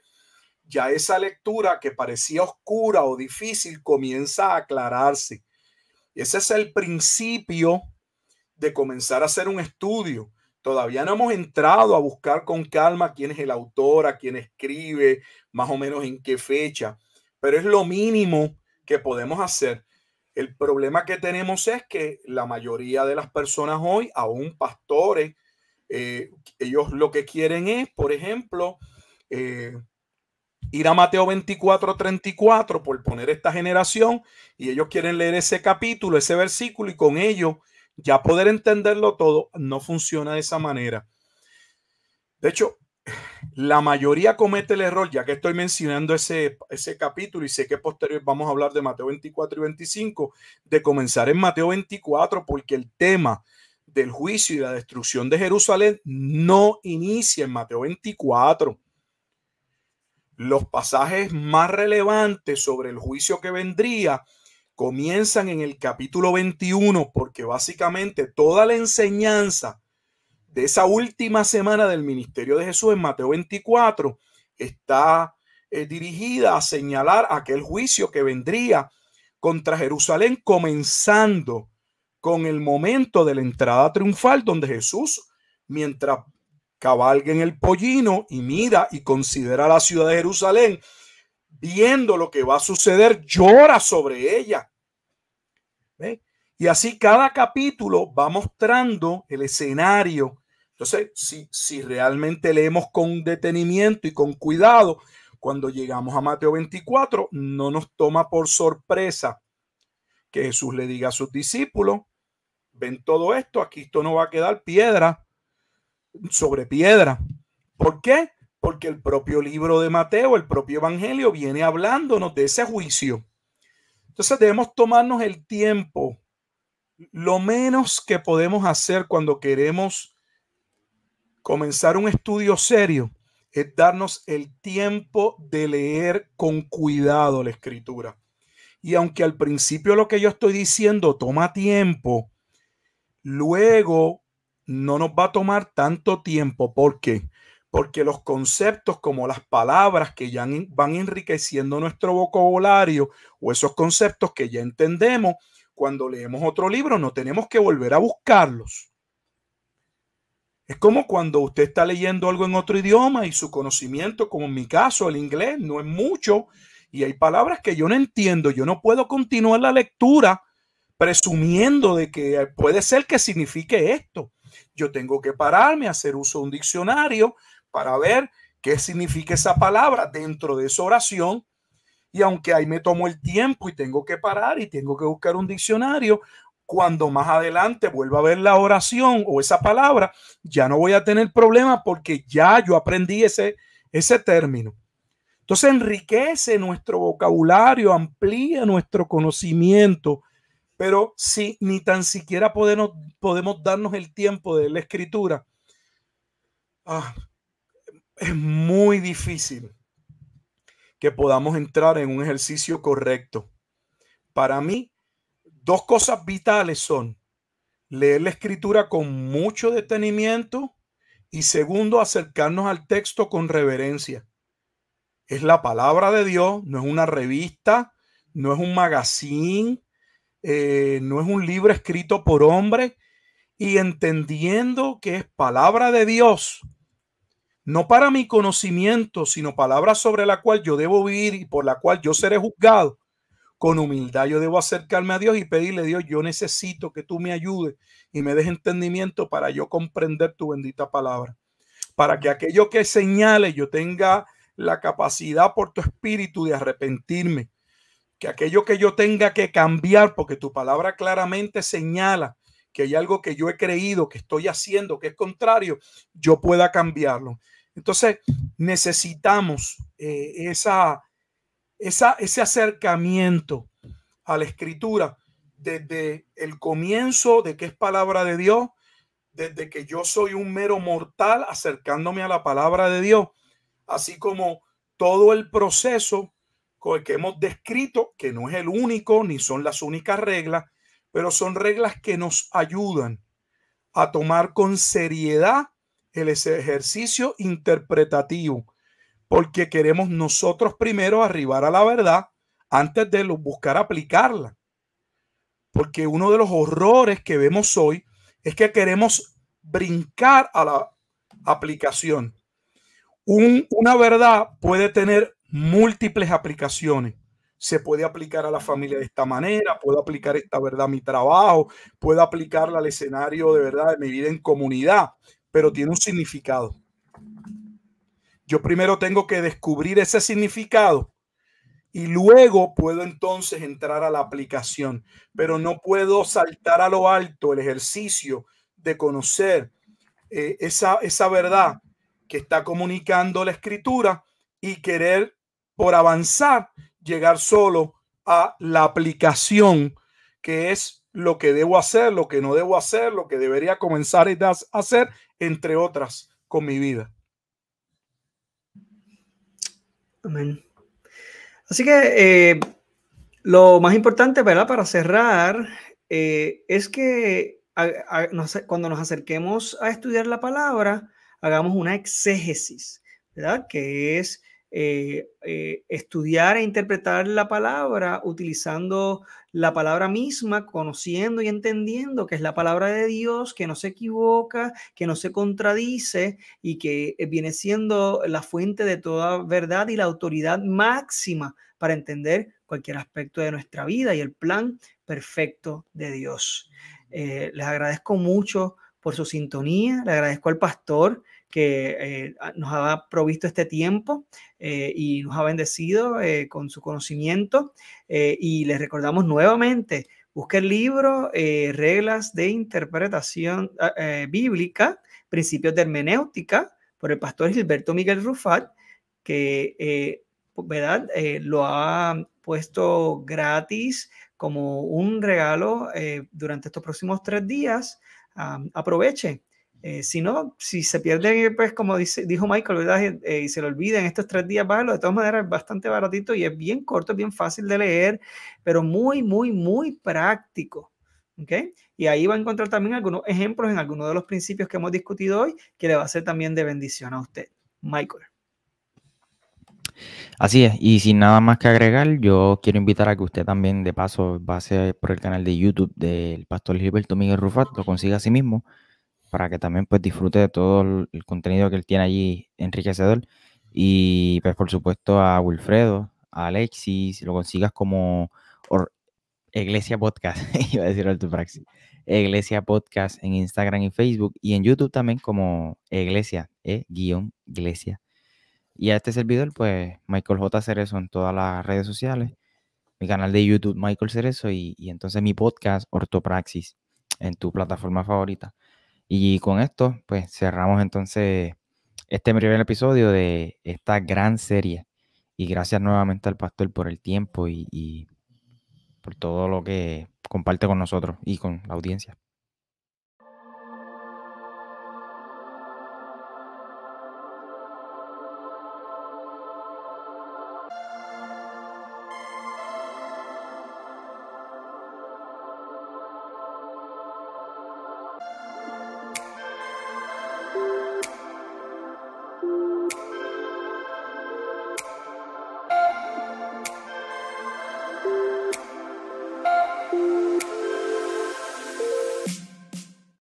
ya esa lectura que parecía oscura o difícil comienza a aclararse. Ese es el principio de comenzar a hacer un estudio. Todavía no hemos entrado a buscar con calma quién es el autor, a quién escribe, más o menos en qué fecha, pero es lo mínimo que podemos hacer. El problema que tenemos es que la mayoría de las personas hoy, aún pastores, ellos lo que quieren es, por ejemplo, ir a Mateo 24:34, por poner esta generación, y ellos quieren leer ese capítulo, ese versículo, y con ello ya poder entenderlo todo. No funciona de esa manera. De hecho, la mayoría comete el error, ya que estoy mencionando ese capítulo y sé que posterior vamos a hablar de Mateo 24 y 25, de comenzar en Mateo 24, porque el tema del juicio y la destrucción de Jerusalén no inicia en Mateo 24. Los pasajes más relevantes sobre el juicio que vendría comienzan en el capítulo 21, porque básicamente toda la enseñanza de esa última semana del ministerio de Jesús en Mateo 24 está dirigida a señalar aquel juicio que vendría contra Jerusalén, comenzando con el momento de la entrada triunfal, donde Jesús, mientras cabalga en el pollino y mira y considera la ciudad de Jerusalén, viendo lo que va a suceder, llora sobre ella. ¿Ve? Y así cada capítulo va mostrando el escenario. Entonces, si realmente leemos con detenimiento y con cuidado, cuando llegamos a Mateo 24, no nos toma por sorpresa que Jesús le diga a sus discípulos: ven todo esto, aquí esto no va a quedar piedra sobre piedra. ¿Por qué? Porque el propio libro de Mateo, el propio evangelio, viene hablándonos de ese juicio. Entonces debemos tomarnos el tiempo. Lo menos que podemos hacer cuando queremos comenzar un estudio serio es darnos el tiempo de leer con cuidado la escritura. Y aunque al principio lo que yo estoy diciendo toma tiempo, luego no nos va a tomar tanto tiempo. ¿Por qué? Porque los conceptos, como las palabras que ya van enriqueciendo nuestro vocabulario, o esos conceptos que ya entendemos, cuando leemos otro libro no tenemos que volver a buscarlos. Es como cuando usted está leyendo algo en otro idioma y su conocimiento, como en mi caso el inglés, no es mucho y hay palabras que yo no entiendo. Yo no puedo continuar la lectura presumiendo de que puede ser que signifique esto. Yo tengo que pararme a hacer uso de un diccionario para ver qué significa esa palabra dentro de esa oración. Y aunque ahí me tomo el tiempo y tengo que parar y tengo que buscar un diccionario, cuando más adelante vuelva a ver la oración o esa palabra, ya no voy a tener problema porque ya yo aprendí ese término. Entonces enriquece nuestro vocabulario, amplía nuestro conocimiento, pero si ni tan siquiera podemos darnos el tiempo de la escritura, es muy difícil que podamos entrar en un ejercicio correcto. Para mí, dos cosas vitales son leer la escritura con mucho detenimiento y segundo, acercarnos al texto con reverencia. Es la palabra de Dios, no es una revista, no es un magazine, no es un libro escrito por hombre, y entendiendo que es palabra de Dios, no para mi conocimiento, sino palabra sobre la cual yo debo vivir y por la cual yo seré juzgado. Con humildad yo debo acercarme a Dios y pedirle: Dios, yo necesito que tú me ayudes y me des entendimiento para yo comprender tu bendita palabra. Para que aquello que señale yo tenga la capacidad por tu espíritu de arrepentirme. Que aquello que yo tenga que cambiar, porque tu palabra claramente señala que hay algo que yo he creído, que estoy haciendo, que es contrario, yo pueda cambiarlo. Entonces necesitamos ese acercamiento a la escritura desde el comienzo de que es palabra de Dios, desde que yo soy un mero mortal acercándome a la palabra de Dios, así como todo el proceso que hemos descrito, que no es el único ni son las únicas reglas, pero son reglas que nos ayudan a tomar con seriedad el ejercicio interpretativo, porque queremos nosotros primero arribar a la verdad antes de buscar aplicarla. Porque uno de los horrores que vemos hoy es que queremos brincar a la aplicación. Una verdad puede tener múltiples aplicaciones. Se puede aplicar a la familia de esta manera, puedo aplicar esta verdad a mi trabajo, puedo aplicarla al escenario de verdad de mi vida en comunidad, pero tiene un significado. Yo primero tengo que descubrir ese significado y luego puedo entonces entrar a la aplicación, pero no puedo saltar a lo alto el ejercicio de conocer esa verdad que está comunicando la escritura y querer por avanzar llegar solo a la aplicación, que es lo que debo hacer, lo que no debo hacer, lo que debería comenzar a hacer, entre otras, con mi vida. Amén. Así que lo más importante, ¿verdad? Para cerrar, es que cuando nos acerquemos a estudiar la palabra, hagamos una exégesis, ¿verdad? Que es estudiar e interpretar la palabra utilizando la palabra misma, conociendo y entendiendo que es la palabra de Dios, que no se equivoca, que no se contradice y que viene siendo la fuente de toda verdad y la autoridad máxima para entender cualquier aspecto de nuestra vida y el plan perfecto de Dios. Les agradezco mucho por su sintonía, le agradezco al pastor que nos ha provisto este tiempo y nos ha bendecido con su conocimiento, y les recordamos nuevamente, busque el libro Reglas de Interpretación Bíblica, Principios de Hermenéutica, por el pastor Gilberto Miguel Rufat, que ¿verdad? Lo ha puesto gratis como un regalo durante estos próximos 3 días. Aproveche. Si no, si se pierde, pues como dijo Michael, ¿verdad? Y se lo olviden estos 3 días, bájalo. De todas maneras, es bastante baratito y es bien corto, es bien fácil de leer, pero muy, muy, muy práctico. ¿Okay? Y ahí va a encontrar también algunos ejemplos en algunos de los principios que hemos discutido hoy, que le va a ser también de bendición a usted. Michael. Así es, y sin nada más que agregar, yo quiero invitar a que usted también, de paso, pase por el canal de YouTube del pastor Gilberto Miguel Rufat, lo consiga a sí mismo, para que también pues disfrute de todo el contenido que él tiene allí enriquecedor. Y pues por supuesto a Wilfredo, a Alexis, lo consigas como Iglesia Podcast, iba a decir Ortopraxis, Iglesia Podcast en Instagram y Facebook, y en YouTube también como Iglesia, Iglesia. Y a este servidor, pues, Michael J. Cerezo en todas las redes sociales. Mi canal de YouTube, Michael Cerezo, y entonces mi podcast, Ortopraxis, en tu plataforma favorita. Y con esto, pues, cerramos entonces este primer episodio de esta gran serie. Y gracias nuevamente al pastor por el tiempo y por todo lo que comparte con nosotros y con la audiencia.